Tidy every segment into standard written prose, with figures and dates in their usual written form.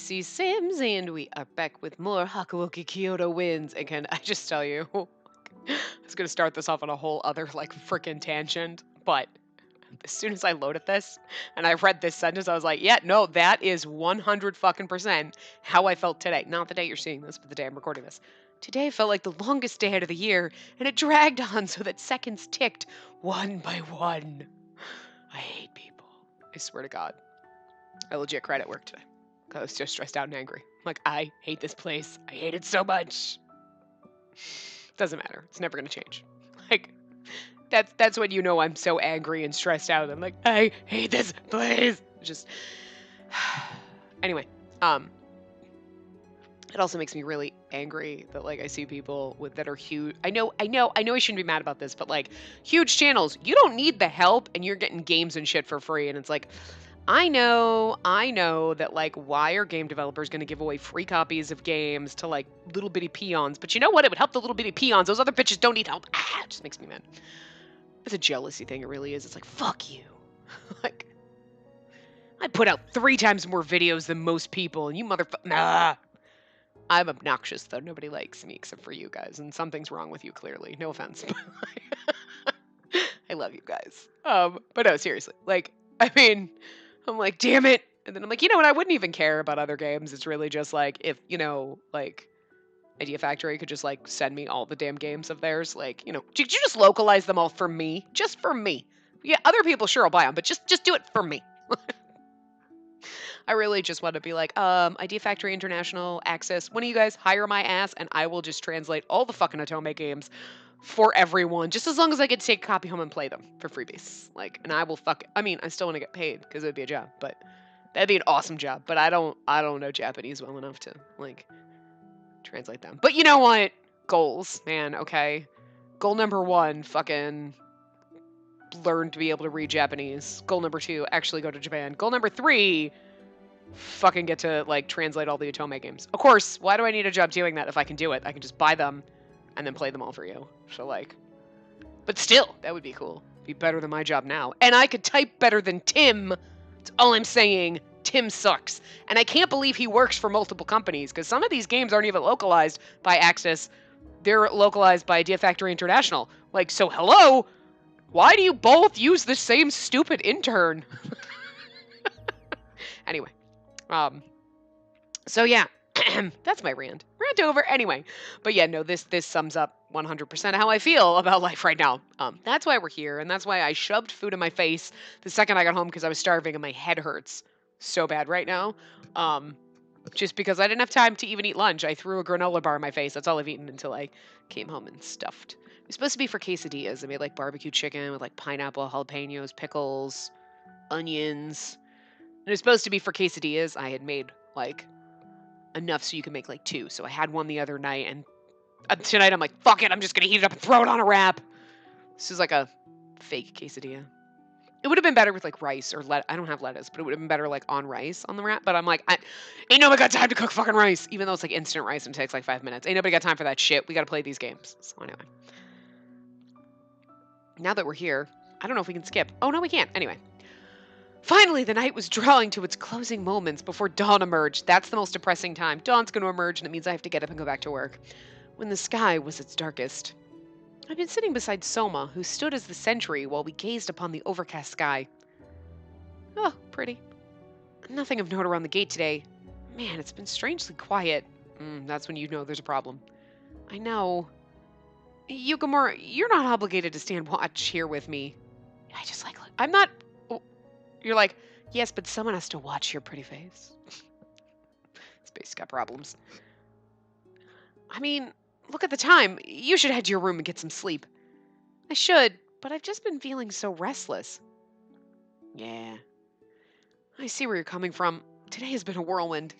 Spacey Sims, and we are back with more Hakuoki Kyoto wins. And can I just tell you, I was gonna start this off on a whole other like freaking tangent, but as soon as I loaded this and I read this sentence, I was like, yeah, no, that is 100 fucking percent how I felt today. Not the day you're seeing this, but the day I'm recording this. Today felt like the longest day out of the year, and it dragged on so that seconds ticked one by one. I hate people. I swear to God. I legit cried at work today. I was just stressed out and angry. Like, I hate this place. I hate it so much. Doesn't matter. It's never gonna change. Like, that's when you know I'm so angry and stressed out. I'm like, I hate this place. Just anyway, it also makes me really angry that like I see people with that are huge. I know I shouldn't be mad about this, but like huge channels, you don't need the help and you're getting games and shit for free. And it's like, I know that like why are game developers going to give away free copies of games to like little bitty peons? But you know what? It would help the little bitty peons. Those other bitches don't need help. It just makes me mad. It's a jealousy thing. It really is. It's like, fuck you. Like, I put out 3 times more videos than most people, and you motherfucker. Nah. I'm obnoxious though. Nobody likes me except for you guys, and something's wrong with you clearly. No offense. I love you guys. But no, seriously. Like, I mean, I'm like, damn it. And then I'm like, you know what? I wouldn't even care about other games. It's really just like if, you know, like Idea Factory could just like send me all the damn games of theirs. Like, you know, could you just localize them all for me? Just for me. Yeah, other people sure will buy them, but just do it for me. I really just want to be like, Idea Factory International Access. One of you guys hire my ass and I will just translate all the fucking Otome games for everyone, just as long as I get to take a copy home and play them for freebies. Like, and I will I mean, I still want to get paid because it would be a job, but that'd be an awesome job. But I don't know Japanese well enough to like translate them. But you know what? Goals, man. Okay. Goal number 1, fucking learn to be able to read Japanese. Goal number 2, actually go to Japan. Goal number 3, fucking get to like translate all the Otome games. Of course, why do I need a job doing that if I can do it? I can just buy them and then play them all for you. So like, but still, that would be cool. Be better than my job now. And I could type better than Tim. That's all I'm saying. Tim sucks. And I can't believe he works for multiple companies because some of these games aren't even localized by Axis. They're localized by Idea Factory International. Like, so hello? Why do you both use the same stupid intern? Anyway. So yeah. That's my rant. Rant over. Anyway. But yeah, no, this sums up 100% how I feel about life right now. That's why we're here, and that's why I shoved food in my face the second I got home because I was starving and my head hurts so bad right now. Just because I didn't have time to even eat lunch. I threw a granola bar in my face. That's all I've eaten until I came home and stuffed. It was supposed to be for quesadillas. I made like barbecue chicken with like pineapple, jalapenos, pickles, onions. And it was supposed to be for quesadillas. I had made like enough so you could make like 2. So I had one the other night, and tonight I'm like, fuck it, I'm just gonna heat it up and throw it on a wrap. This is like a fake quesadilla. It would have been better with like rice or I don't have lettuce, but it would have been better like on rice on the wrap. But I'm like, ain't nobody got time to cook fucking rice, even though it's like instant rice and it takes like 5 minutes. Ain't nobody got time for that shit. We gotta play these games. So anyway. Now that we're here, I don't know if we can skip. Oh no, we can't. Anyway. Finally, the night was drawing to its closing moments before dawn emerged. That's the most depressing time. Dawn's going to emerge, and it means I have to get up and go back to work. When the sky was its darkest. I'd been sitting beside Soma, who stood as the sentry while we gazed upon the overcast sky. Oh, pretty. Nothing of note around the gate today. Man, it's been strangely quiet. That's when you know there's a problem. I know. Yukamura, you're not obligated to stand watch here with me. I just like, I'm not... You're like, yes, but someone has to watch your pretty face. Space got problems. I mean, look at the time. You should head to your room and get some sleep. I should, but I've just been feeling so restless. Yeah. I see where you're coming from. Today has been a whirlwind.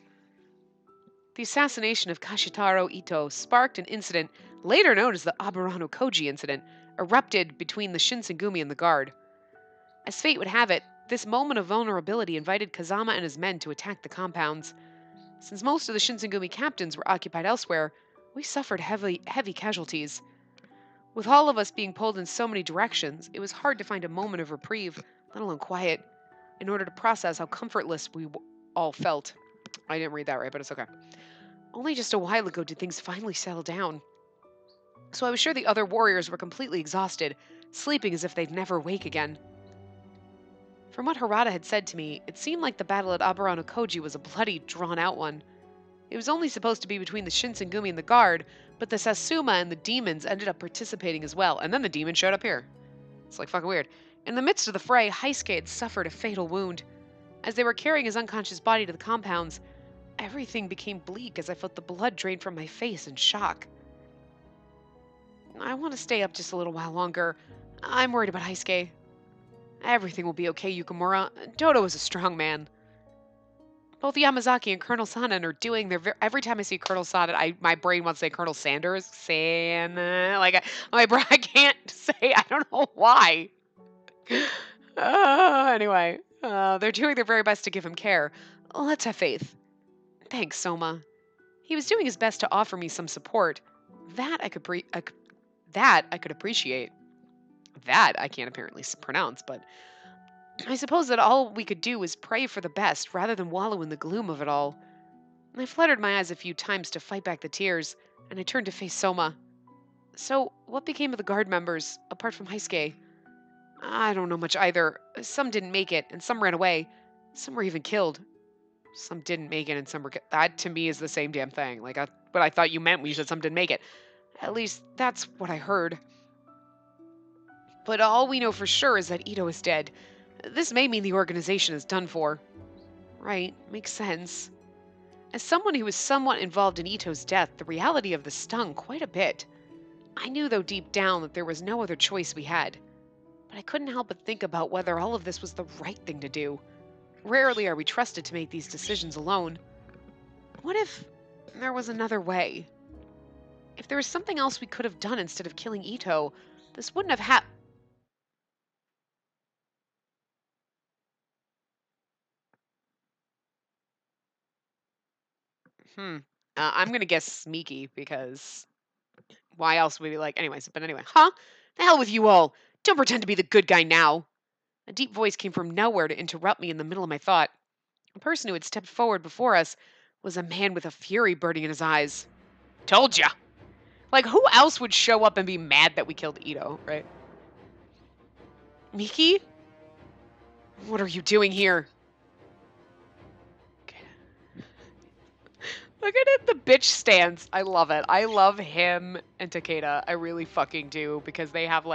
The assassination of Kashitaro Ito sparked an incident, later known as the Aburano Koji incident, erupted between the Shinsengumi and the guard. As fate would have it, this moment of vulnerability invited Kazama and his men to attack the compounds. Since most of the Shinsengumi captains were occupied elsewhere, we suffered heavy casualties. With all of us being pulled in so many directions, it was hard to find a moment of reprieve, let alone quiet, in order to process how comfortless we all felt. I didn't read that right, but it's okay. Only just a while ago did things finally settle down. So I was sure the other warriors were completely exhausted, sleeping as if they'd never wake again. From what Harada had said to me, it seemed like the battle at Aburano Koji was a bloody, drawn-out one. It was only supposed to be between the Shinsengumi and the guard, but the Satsuma and the demons ended up participating as well, and then the demon showed up here. It's like fucking weird. In the midst of the fray, Heisuke had suffered a fatal wound. As they were carrying his unconscious body to the compounds, everything became bleak as I felt the blood drain from my face in shock. I want to stay up just a little while longer. I'm worried about Heisuke. Everything will be okay, Yukimura. Dodo is a strong man. Both Yamazaki and Colonel Sanan are doing their... Every time I see Colonel Sanan, my brain wants to say Colonel Sanders. I can't say. I don't know why. Anyway, they're doing their very best to give him care. Let's have faith. Thanks, Soma. He was doing his best to offer me some support. That I could appreciate. That I can't apparently pronounce, but I suppose that all we could do was pray for the best rather than wallow in the gloom of it all. I fluttered my eyes a few times to fight back the tears, and I turned to face Soma. So, what became of the guard members, apart from Heisuke? I don't know much either. Some didn't make it, and some ran away. Some were even killed. Some didn't make it, and some were killed. That, to me, is the same damn thing. What I thought you meant when you said some didn't make it. At least, that's what I heard. But all we know for sure is that Ito is dead. This may mean the organization is done for. Right, makes sense. As someone who was somewhat involved in Ito's death, the reality of this stung quite a bit. I knew, though, deep down that there was no other choice we had. But I couldn't help but think about whether all of this was the right thing to do. Rarely are we trusted to make these decisions alone. What if there was another way? If there was something else we could have done instead of killing Ito, this wouldn't have happened. I'm gonna guess Miki, because why else would we anyways, but anyway. Huh? The hell with you all! Don't pretend to be the good guy now! A deep voice came from nowhere to interrupt me in the middle of my thought. The person who had stepped forward before us was a man with a fury burning in his eyes. Told ya! Who else would show up and be mad that we killed Ito, right? Miki? What are you doing here? Look at it, the bitch stance. I love it. I love him and Takeda. I really fucking do, because they have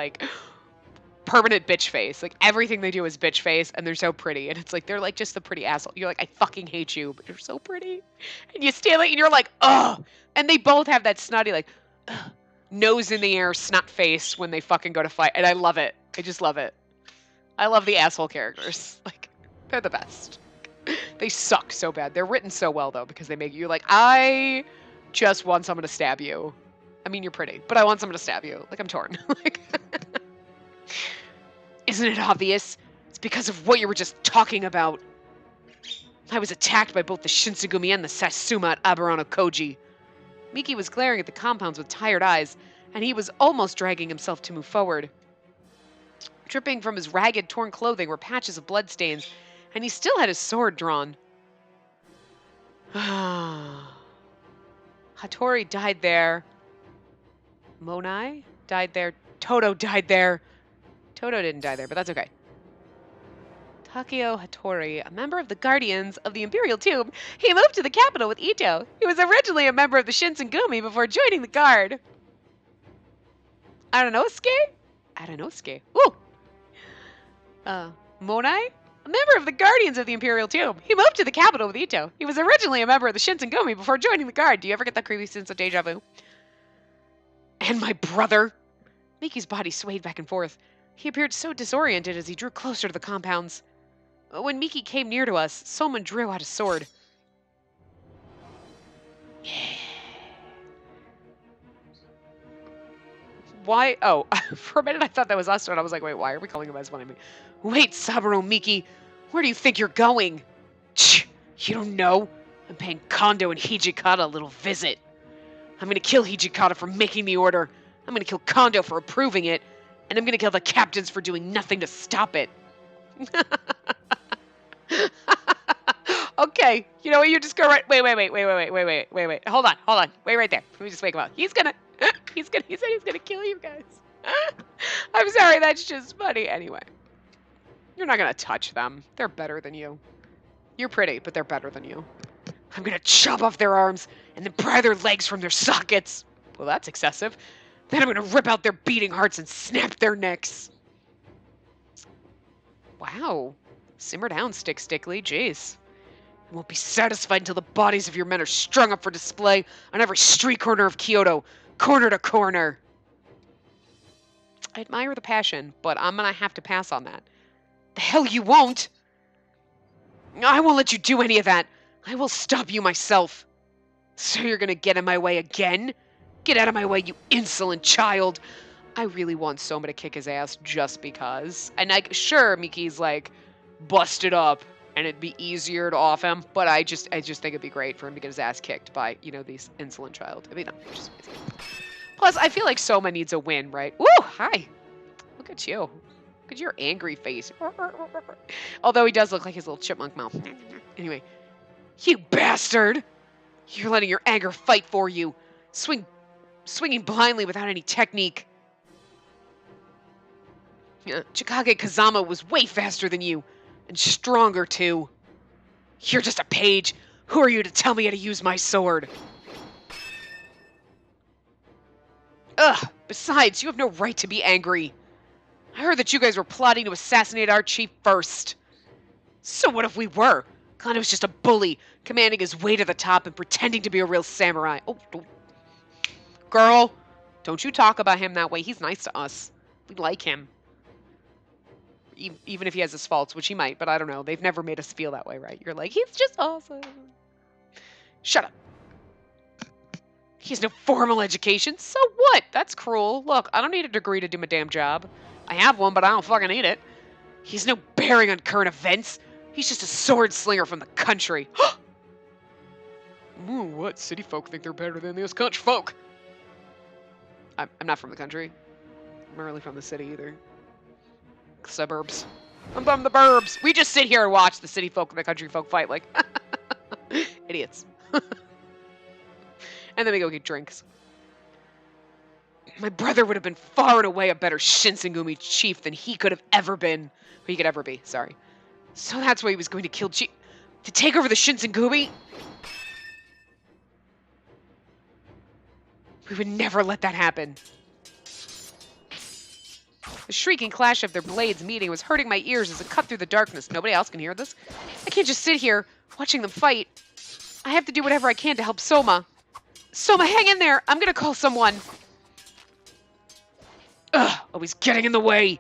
permanent bitch face. Everything they do is bitch face, and they're so pretty. And it's they're just the pretty asshole. You're I fucking hate you, but you're so pretty. And you stand and you're ugh. And they both have that snotty ugh, nose in the air, snot face when they fucking go to fight. And I love it. I just love it. I love the asshole characters. They're the best. They suck so bad. They're written so well, though, because they make you I just want someone to stab you. I mean, you're pretty, but I want someone to stab you. I'm torn. Isn't it obvious? It's because of what you were just talking about. I was attacked by both the Shinsengumi and the Satsuma at Aburano Koji. Miki was glaring at the compounds with tired eyes, and he was almost dragging himself to move forward. Dripping from his ragged, torn clothing were patches of bloodstains, and he still had his sword drawn. Hattori died there. Monai died there. Toto died there. Toto didn't die there, but that's okay. Takeo Hattori, a member of the Guardians of the Imperial Tomb, he moved to the capital with Ito. He was originally a member of the Shinsengumi before joining the Guard. Aranosuke? Aranosuke. Ooh! Monai? A member of the Guardians of the Imperial Tomb. He moved to the capital with Ito. He was originally a member of the Shinsengumi before joining the Guard. Do you ever get that creepy sense of deja vu? And my brother! Miki's body swayed back and forth. He appeared so disoriented as he drew closer to the compounds. When Miki came near to us, Soma drew out a sword. Yeah. Why? Oh, for a minute I thought that was us, and I was wait, why are we calling him as one of me? Wait, Saburo Miki, where do you think you're going? Shh, you don't know? I'm paying Kondo and Hijikata a little visit. I'm gonna kill Hijikata for making the order. I'm gonna kill Kondo for approving it. And I'm gonna kill the captains for doing nothing to stop it. Okay, you know what? You just go right. Wait. Hold on. Wait right there. Let me just wake him up. He's gonna. He said he's gonna kill you guys. I'm sorry. That's just funny. Anyway, you're not gonna touch them. They're better than you. You're pretty, but they're better than you. I'm gonna chop off their arms and then pry their legs from their sockets. Well, that's excessive. Then I'm gonna rip out their beating hearts and snap their necks. Wow. Simmer down, Stickly. Jeez. I won't be satisfied until the bodies of your men are strung up for display on every street corner of Kyoto, corner to corner. I admire the passion, but I'm gonna have to pass on that. The hell you won't! I won't let you do any of that. I will stop you myself. So you're gonna get in my way again? Get out of my way, you insolent child. I really want Soma to kick his ass just because. And like, sure, Miki's like busted up and it'd be easier to off him, but I just think it'd be great for him to get his ass kicked by, this insolent child. I mean, no, just, plus, I feel like Soma needs a win, right? Woo! Hi. Look at you. Look at your angry face. Although he does look like his little chipmunk mouth. Anyway. You bastard! You're letting your anger fight for you. Swinging blindly without any technique. Chikage Kazama was way faster than you. And stronger, too. You're just a page. Who are you to tell me how to use my sword? Ugh! Besides, you have no right to be angry. I heard that you guys were plotting to assassinate our chief first. So what if we were? Kando's just a bully, commanding his way to the top and pretending to be a real samurai. Oh, girl, don't you talk about him that way. He's nice to us. We like him. Even if he has his faults, which he might, but I don't know. They've never made us feel that way, right? You're like, he's just awesome. Shut up. He has no formal education. So what? That's cruel. Look, I don't need a degree to do my damn job. I have one, but I don't fucking need it. He's no bearing on current events. He's just a sword slinger from the country. Ooh, what? City folk think they're better than those country folk. I'm not from the country. I'm not really from the city either. Suburbs. I'm from the burbs. We just sit here and watch the city folk and the country folk fight like idiots. And then we go get drinks. My brother would have been far and away a better Shinsengumi chief than he could have ever been. He could ever be, sorry. So that's why he was going to kill to take over the Shinsengumi? We would never let that happen. The shrieking clash of their blades meeting was hurting my ears as it cut through the darkness. Nobody else can hear this. I can't just sit here watching them fight. I have to do whatever I can to help Soma. Soma, hang in there. I'm gonna call someone. Ugh, always getting in the way.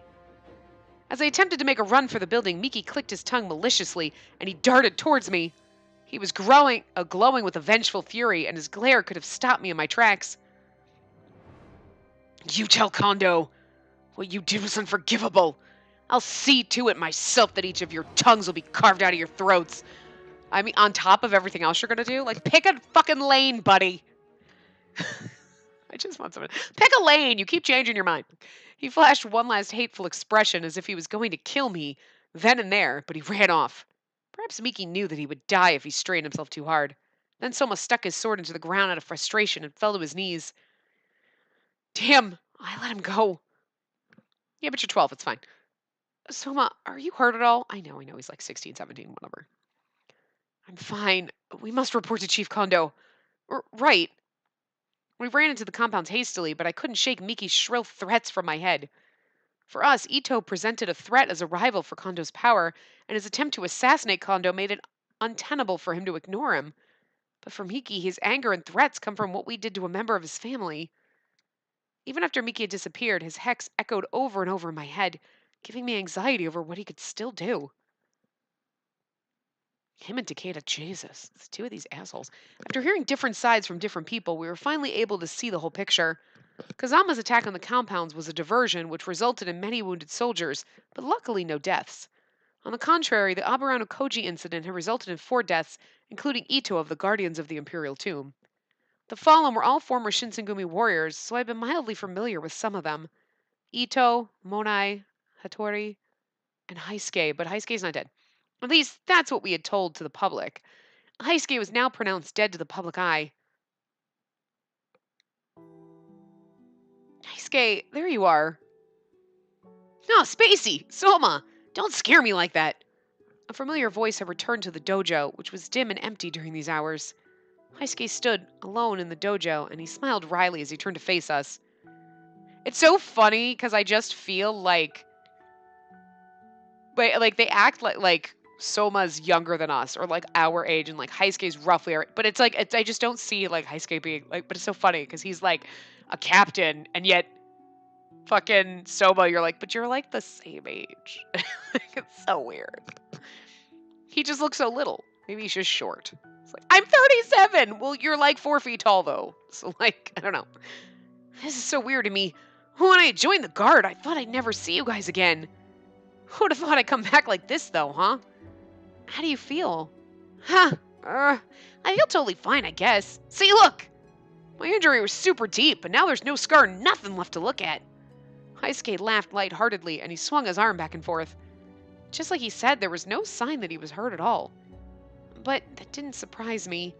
As I attempted to make a run for the building, Miki clicked his tongue maliciously, and he darted towards me. He was glowing with a vengeful fury, and his glare could have stopped me in my tracks. You tell Kondo. What you did was unforgivable. I'll see to it myself that each of your tongues will be carved out of your throats. I mean, on top of everything else you're gonna do? Like, pick a fucking lane, buddy. I just want someone. Pick a lane. You keep changing your mind. He flashed one last hateful expression as if he was going to kill me then and there, but he ran off. Perhaps Miki knew that he would die if he strained himself too hard. Then Soma stuck his sword into the ground out of frustration and fell to his knees. Damn, I let him go. Yeah, but you're 12. It's fine. Soma, are you hurt at all? I know. He's like 16, 17, whatever. I'm fine. We must report to Chief Kondo. Right. We ran into the compounds hastily, but I couldn't shake Miki's shrill threats from my head. For us, Ito presented a threat as a rival for Kondo's power, and his attempt to assassinate Kondo made it untenable for him to ignore him. But for Miki, his anger and threats come from what we did to a member of his family. Even after Miki had disappeared, his hex echoed over and over in my head, giving me anxiety over what he could still do. Him and Takeda, Jesus, it's two of these assholes. After hearing different sides from different people, we were finally able to see the whole picture. Kazama's attack on the compounds was a diversion which resulted in many wounded soldiers, but luckily no deaths. On the contrary, the Aburano Koji incident had resulted in 4 deaths, including Ito of the Guardians of the Imperial Tomb. The fallen were all former Shinsengumi warriors, so I've been mildly familiar with some of them. Ito, Monai, Hattori, and Haisuke, but Haisuke's not dead. At least, that's what we had told to the public. Heisuke was now pronounced dead to the public eye. Heisuke, there you are. No, Spacey! Soma! Don't scare me like that! A familiar voice had returned to the dojo, which was dim and empty during these hours. Heisuke stood alone in the dojo, and he smiled wryly as he turned to face us. It's so funny, because I just feel like they act like Soma's younger than us, or like our age, and like Heisuke's roughly our, but it's like I just don't see like Heisuke being like, but it's so funny because he's like a captain, and yet fucking Soma, you're like, but you're like the same age. It's so weird. He just looks so little. Maybe he's just short. It's like, I'm 37. Well, you're like 4 feet tall though, so like I don't know. This is so weird to me. When I joined the guard, I thought I'd never see you guys again. Who'd have thought I'd come back like this, though, huh? How do you feel? Huh. I feel totally fine, I guess. See, look! My injury was super deep, but now there's no scar, nothing left to look at. Heisuke laughed lightheartedly, and he swung his arm back and forth. Just like he said, there was no sign that he was hurt at all. But that didn't surprise me.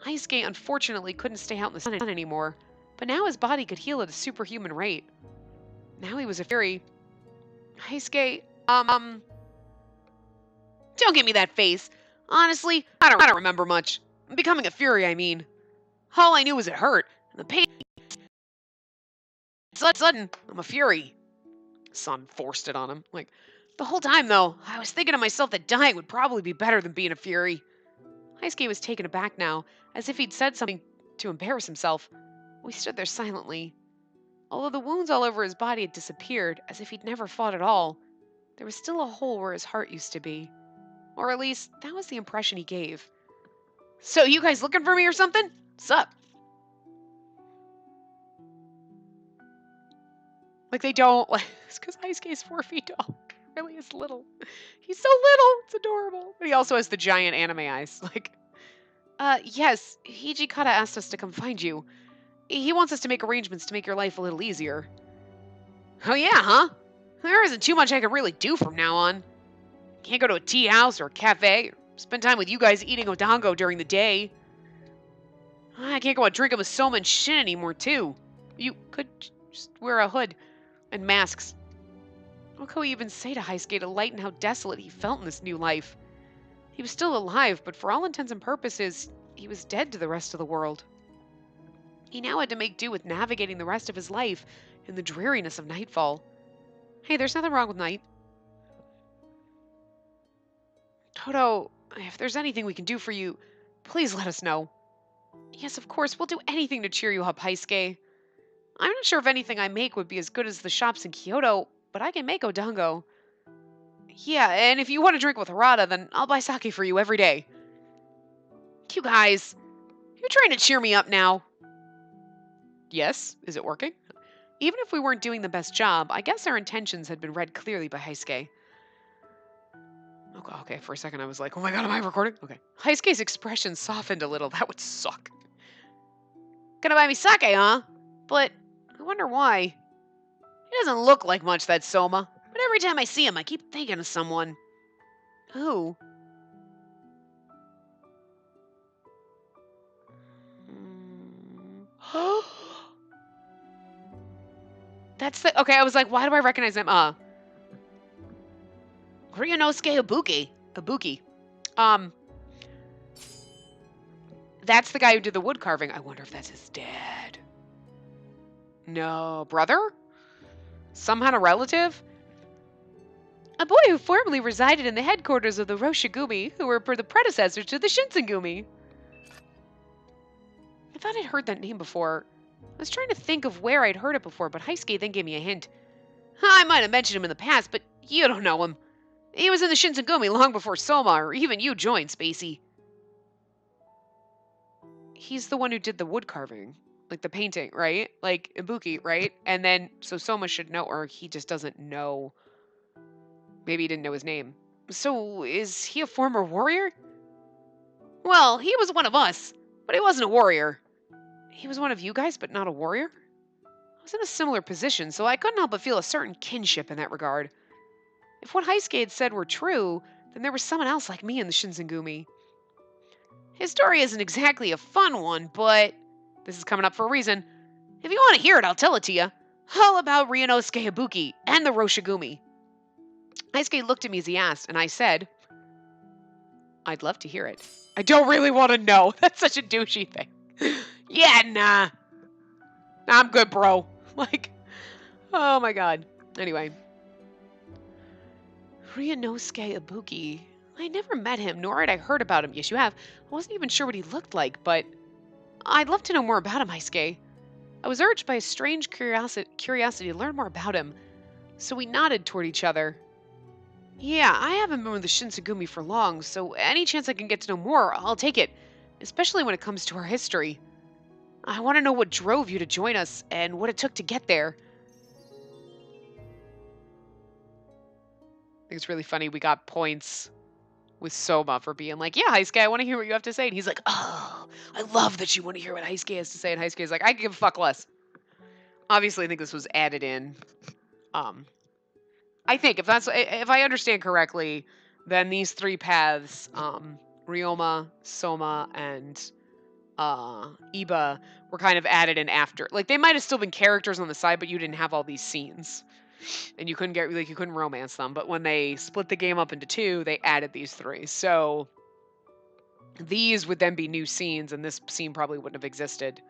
Heisuke unfortunately couldn't stay out in the sun anymore, but now his body could heal at a superhuman rate. Now he was a fury. Heisuke, don't give me that face. Honestly, I don't remember much. Becoming a fury, I mean. All I knew was it hurt, and the pain. Sudden, I'm a fury. Son forced it on him. Like, the whole time, though, I was thinking to myself that dying would probably be better than being a fury. Heisuke was taken aback now, as if he'd said something to embarrass himself. We stood there silently. Although the wounds all over his body had disappeared, as if he'd never fought at all, there was still a hole where his heart used to be. Or at least, that was the impression he gave. So, you guys looking for me or something? Sup? Like, they don't, like, it's because Heisuke's 4 feet tall. He really is little. He's so little. It's adorable. But he also has the giant anime eyes. Like, yes, Hijikata asked us to come find you. He wants us to make arrangements to make your life a little easier. Oh yeah, huh? There isn't too much I can really do from now on. Can't go to a tea house or a cafe, or spend time with you guys eating odango during the day. I can't go out drinking with Soma and Shin anymore, too. You could just wear a hood and masks. What could we even say to Heisuke to lighten how desolate he felt in this new life? He was still alive, but for all intents and purposes, he was dead to the rest of the world. He now had to make do with navigating the rest of his life in the dreariness of nightfall. Hey, there's nothing wrong with night. Toto, if there's anything we can do for you, please let us know. Yes, of course, we'll do anything to cheer you up, Heisuke. I'm not sure if anything I make would be as good as the shops in Kyoto, but I can make odango. Yeah, and if you want to drink with Harada, then I'll buy sake for you every day. You guys, you're trying to cheer me up now. Yes, is it working? Even if we weren't doing the best job, I guess our intentions had been read clearly by Heisuke. Okay, for a second I was like, oh my god, am I recording? Okay. Heisuke's expression softened a little. That would suck. Gonna buy me sake, huh? But I wonder why. He doesn't look like much, that Soma. But every time I see him, I keep thinking of someone. Who? That's the... Okay, I was like, why do I recognize him? Ryunosuke Ibuki. Ibuki. That's the guy who did the wood carving. I wonder if that's his dad. No. Brother? Some kind of relative? A boy who formerly resided in the headquarters of the Roshigumi, who were the predecessors to the Shinsengumi. I thought I'd heard that name before. I was trying to think of where I'd heard it before, but Heisuke then gave me a hint. I might have mentioned him in the past, but you don't know him. He was in the Shinsengumi long before Soma or even you joined, Spacey. He's the one who did the wood carving. Like the painting, right? Like Ibuki, right? And then, so Soma should know, or he just doesn't know. Maybe he didn't know his name. So, is he a former warrior? Well, he was one of us, but he wasn't a warrior. He was one of you guys, but not a warrior? I was in a similar position, so I couldn't help but feel a certain kinship in that regard. If what Heisuke had said were true, then there was someone else like me in the Shinsengumi. His story isn't exactly a fun one, but this is coming up for a reason. If you want to hear it, I'll tell it to you. All about Ryunosuke Ibuki and the Roshigumi. Heisuke looked at me as he asked, and I said, I'd love to hear it. I don't really want to know. That's such a douchey thing. Yeah, nah. I'm good, bro. Like, oh my god. Anyway. Ryunosuke Ibuki. I never met him, nor had I heard about him. Yes, you have. I wasn't even sure what he looked like, but I'd love to know more about him, Heisuke. I was urged by a strange curiosity to learn more about him, so we nodded toward each other. Yeah, I haven't been with the Shinsengumi for long, so any chance I can get to know more, I'll take it, especially when it comes to our history. I want to know what drove you to join us and what it took to get there. I think it's really funny we got points with Soma for being like, yeah, Heisuke, I want to hear what you have to say. And he's like, oh, I love that you want to hear what Heisuke has to say. And Heisuke is like, I can give a fuck less. Obviously, I think this was added in. I think if I understand correctly, then these three paths, Ryoma, Soma, and Iba were kind of added in after. Like they might have still been characters on the side, but you didn't have all these scenes. And you couldn't romance them. But when they split the game up into two, they added these three. So these would then be new scenes, and this scene probably wouldn't have existed.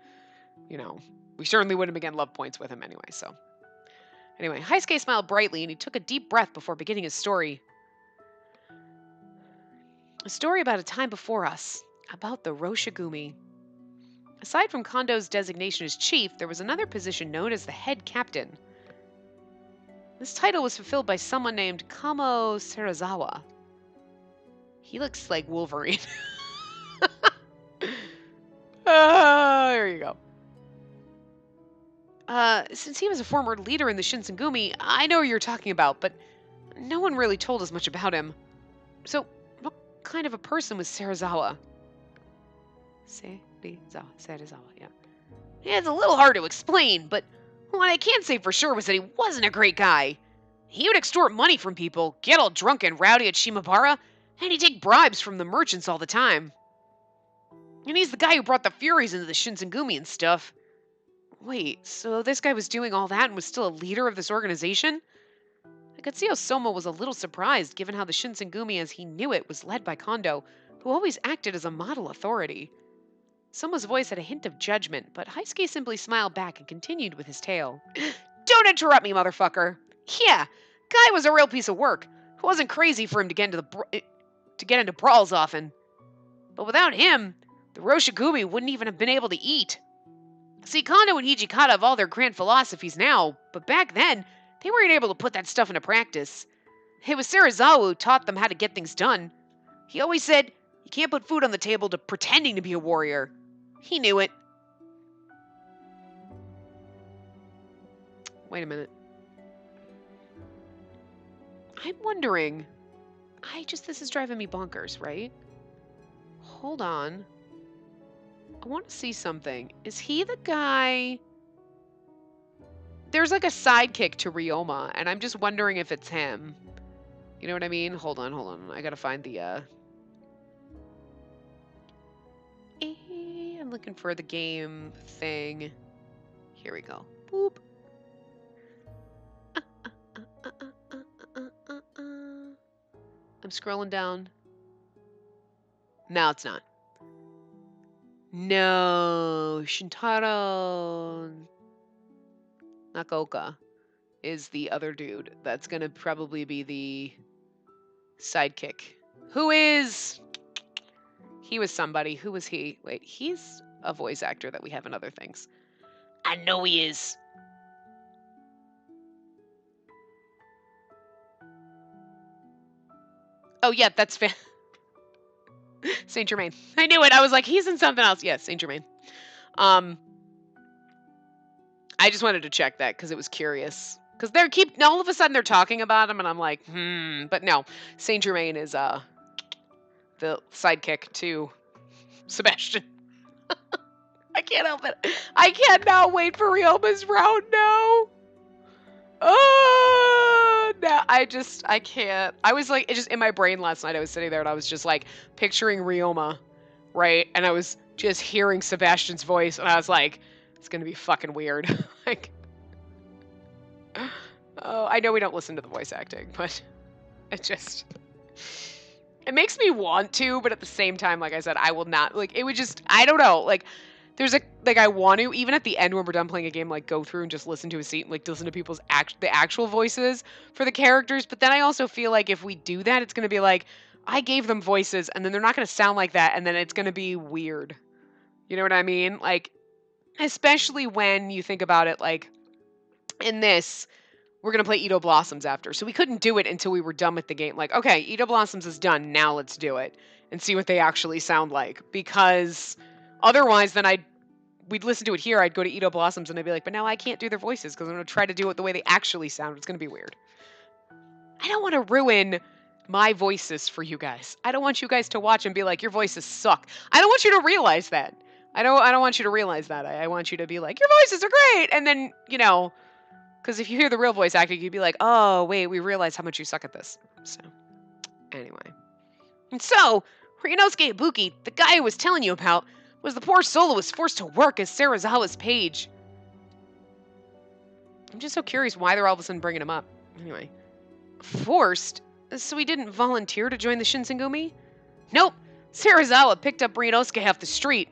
You know, we certainly wouldn't have begun love points with him anyway, so. Anyway, Heisuke smiled brightly, and he took a deep breath before beginning his story. A story about a time before us, about the Roshigumi. Aside from Kondo's designation as chief, there was another position known as the head captain. This title was fulfilled by someone named Kamo Serizawa. He looks like Wolverine. There you go. Since he was a former leader in the Shinsengumi, I know what you're talking about, but no one really told us much about him. So, what kind of a person was Serizawa? Serizawa, yeah. Yeah, it's a little hard to explain, but what I can say for sure was that he wasn't a great guy. He would extort money from people, get all drunk and rowdy at Shimabara, and he'd take bribes from the merchants all the time. And he's the guy who brought the Furies into the Shinsengumi and stuff. Wait, so this guy was doing all that and was still a leader of this organization? I could see how Soma was a little surprised, given how the Shinsengumi as he knew it was led by Kondo, who always acted as a model authority. Soma's voice had a hint of judgment, but Heisuke simply smiled back and continued with his tale. Don't interrupt me, motherfucker! Yeah, guy was a real piece of work. It wasn't crazy for him to get into brawls often. But without him, the Roshigumi wouldn't even have been able to eat. See, Kondo and Hijikata have all their grand philosophies now, but back then, they weren't able to put that stuff into practice. It was Serizawa who taught them how to get things done. He always said, you can't put food on the table to pretending to be a warrior. He knew it. Wait a minute. I'm wondering, this is driving me bonkers, right? Hold on. I want to see something. Is he the guy? There's like a sidekick to Ryoma, and I'm just wondering if it's him. You know what I mean? Hold on. I gotta find the, I'm looking for the game thing. Here we go. Boop. I'm scrolling down. No, it's not. No, Shintaro Nakaoka is the other dude. That's gonna probably be the sidekick. Who is... He was somebody. Who was he? Wait, he's a voice actor that we have in other things. I know he is. Oh, yeah, that's Saint Germain. I knew it. I was like, he's in something else. Yes, Saint Germain. I just wanted to check that because it was curious. Because all of a sudden they're talking about him, and I'm like, But no, Saint Germain is the sidekick to Sebastian. I can't help it. I cannot wait for Ryoma's round now. Oh No, I can't. I was like, it just in my brain last night, I was sitting there and I was just like picturing Ryoma, right? And I was just hearing Sebastian's voice and I was like, it's gonna be fucking weird. Like, oh, I know we don't listen to the voice acting, but it just, it makes me want to, but at the same time, like I said, I will not, like, it would just, I don't know, like, there's a, like, I want to, even at the end when we're done playing a game, like, go through and just listen to a scene, like, listen to people's the actual voices for the characters, but then I also feel like if we do that, it's gonna be like, I gave them voices, and then they're not gonna sound like that, and then it's gonna be weird. You know what I mean? Like, especially when you think about it, like, in this, we're going to play Edo Blossoms after. So we couldn't do it until we were done with the game. Like, okay, Edo Blossoms is done. Now let's do it and see what they actually sound like. Because otherwise, then we'd listen to it here. I'd go to Edo Blossoms and I'd be like, but now I can't do their voices because I'm going to try to do it the way they actually sound. It's going to be weird. I don't want to ruin my voices for you guys. I don't want you guys to watch and be like, your voices suck. I don't want you to realize that. I don't want you to realize that. I want you to be like, your voices are great. And then, you know, because if you hear the real voice acting, you'd be like, oh, wait, we realize how much you suck at this. So, anyway. And so, Ryunosuke Ibuki, the guy I was telling you about, was the poor soloist forced to work as Serizawa's page. I'm just so curious why they're all of a sudden bringing him up. Anyway. Forced? So he didn't volunteer to join the Shinsengumi? Nope. Serizawa picked up Ryunosuke off the street.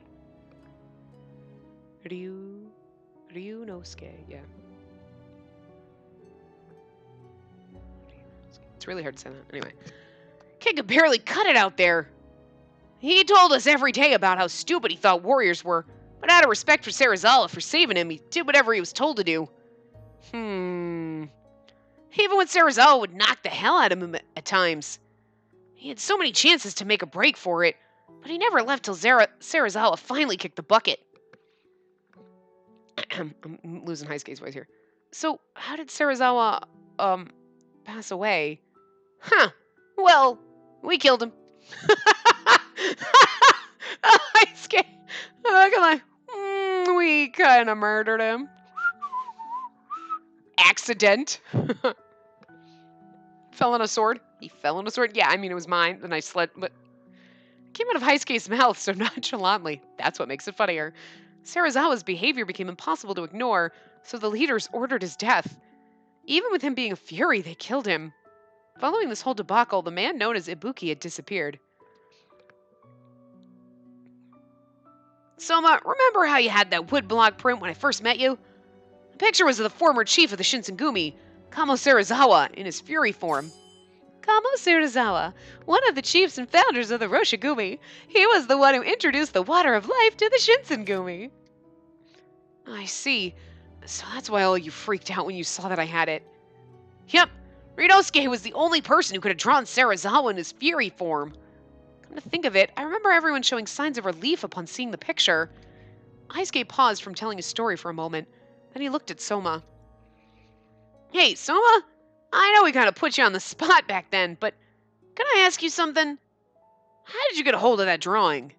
Ryunosuke, yeah. It's really hard to say that. Anyway. Kid could barely cut it out there. He told us every day about how stupid he thought warriors were, but out of respect for Serizawa for saving him, he did whatever he was told to do. Even when Serizawa would knock the hell out of him at times. He had so many chances to make a break for it, but he never left till Serizawa finally kicked the bucket. I'm losing Heisuke's voice here. So, how did Serizawa, pass away? Huh. Well, we killed him. Heisuke. I'm not gonna lie. We kind of murdered him. Accident. Fell on a sword. He fell on a sword. Yeah, I mean, it was mine. The nice sled, but it came out of Heisuke's mouth so nonchalantly. That's what makes it funnier. Serizawa's behavior became impossible to ignore, so the leaders ordered his death. Even with him being a fury, they killed him. Following this whole debacle, the man known as Ibuki had disappeared. Soma, remember how you had that woodblock print when I first met you? The picture was of the former chief of the Shinsengumi, Kamo Serizawa, in his fury form. Kamo Serizawa, one of the chiefs and founders of the Roshigumi. He was the one who introduced the water of life to the Shinsengumi. I see. So that's why all you freaked out when you saw that I had it. Yep, Ryunosuke was the only person who could have drawn Serizawa in his fury form. Come to think of it, I remember everyone showing signs of relief upon seeing the picture. Heisuke paused from telling his story for a moment. Then he looked at Soma. Hey, Soma? I know we kind of put you on the spot back then, but can I ask you something? How did you get a hold of that drawing?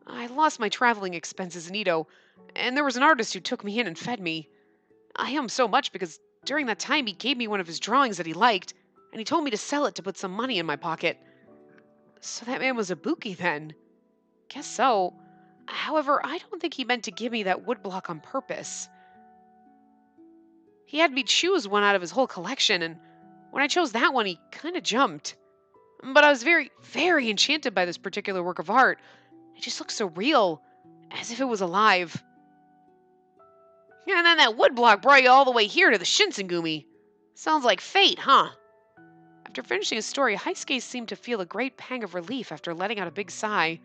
I lost my traveling expenses in Edo, and there was an artist who took me in and fed me. I owe him so much because during that time he gave me one of his drawings that he liked, and he told me to sell it to put some money in my pocket. So that man was Ibuki then. Guess so. However, I don't think he meant to give me that woodblock on purpose. He had me choose one out of his whole collection, and when I chose that one, he kind of jumped. But I was very, very enchanted by this particular work of art. It just looked so real, as if it was alive. And then that woodblock brought you all the way here to the Shinsengumi. Sounds like fate, huh? After finishing his story, Heisuke seemed to feel a great pang of relief after letting out a big sigh.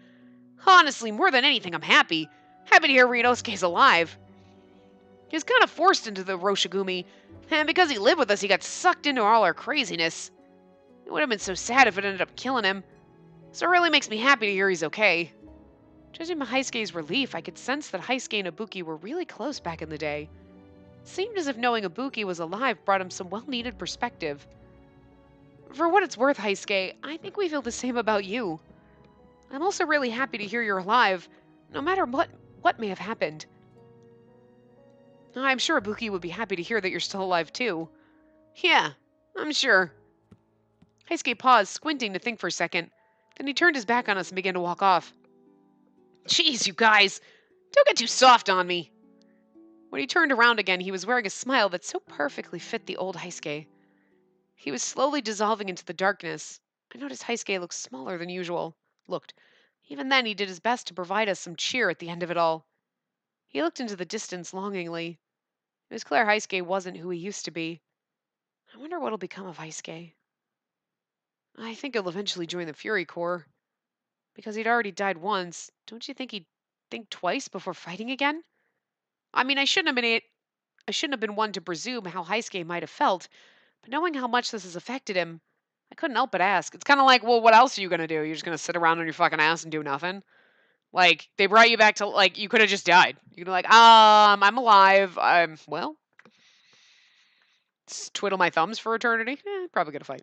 Honestly, more than anything, I'm happy. Happy to hear Ryunosuke's alive. He was kind of forced into the Roshigumi, and because he lived with us, he got sucked into all our craziness. It would have been so sad if it ended up killing him, so it really makes me happy to hear he's okay. Judging by Heisuke's relief, I could sense that Heisuke and Ibuki were really close back in the day. It seemed as if knowing Ibuki was alive brought him some well-needed perspective. For what it's worth, Heisuke, I think we feel the same about you. I'm also really happy to hear you're alive, no matter what may have happened. I'm sure Ibuki would be happy to hear that you're still alive, too. Yeah, I'm sure. Heisuke paused, squinting to think for a second. Then he turned his back on us and began to walk off. Jeez, you guys! Don't get too soft on me! When he turned around again, he was wearing a smile that so perfectly fit the old Heisuke. He was slowly dissolving into the darkness. I noticed Heisuke looked smaller than usual. Even then, he did his best to provide us some cheer at the end of it all. He looked into the distance longingly. It was clear Heisuke wasn't who he used to be. I wonder what'll become of Heisuke. I think he'll eventually join the Fury Corps. Because he'd already died once, don't you think he'd think twice before fighting again? I mean, I shouldn't have been one to presume how Heisuke might have felt, but knowing how much this has affected him, I couldn't help but ask. It's kind of like, well, what else are you going to do? You're just going to sit around on your fucking ass and do nothing? Like, they brought you back to, like, you could have just died. You could be like, I'm alive. Well, twiddle my thumbs for eternity? Probably gonna fight.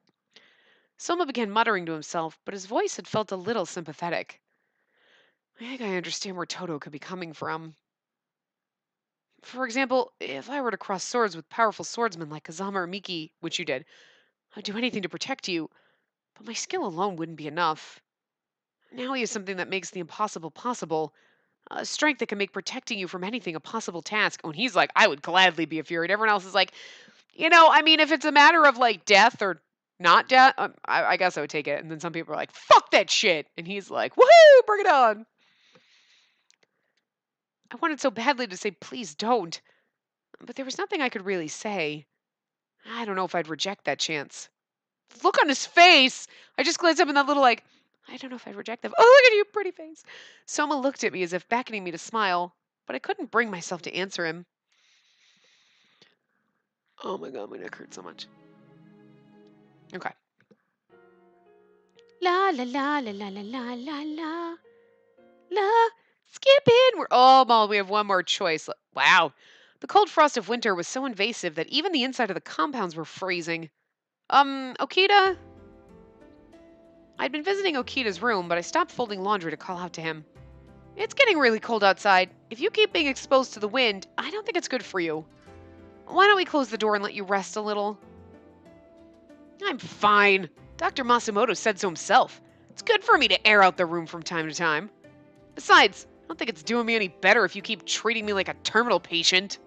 Soma began muttering to himself, but his voice had felt a little sympathetic. I think I understand where Toto could be coming from. For example, if I were to cross swords with powerful swordsmen like Kazama or Miki, which you did, I'd do anything to protect you, but my skill alone wouldn't be enough. Now he has something that makes the impossible possible, a strength that can make protecting you from anything a possible task. Oh, and he's like, I would gladly be a fury. And everyone else is like, I mean, if it's a matter of like death or not death, I guess I would take it. And then some people are like, fuck that shit. And he's like, woohoo, bring it on. I wanted so badly to say, please don't. But there was nothing I could really say. I don't know if I'd reject that chance. Look on his face! I just glanced up in that little, like, I don't know if I'd reject them. Oh, look at you, pretty face. Soma looked at me as if beckoning me to smile, but I couldn't bring myself to answer him. Oh my god, my neck hurts so much. Okay. La la la la la la la la la. La. Skipping. We have one more choice. Wow. The cold frost of winter was so invasive that even the inside of the compounds were freezing. Okita? I'd been visiting Okita's room, but I stopped folding laundry to call out to him. It's getting really cold outside. If you keep being exposed to the wind, I don't think it's good for you. Why don't we close the door and let you rest a little? I'm fine. Dr. Masumoto said so himself. It's good for me to air out the room from time to time. Besides, I don't think it's doing me any better if you keep treating me like a terminal patient.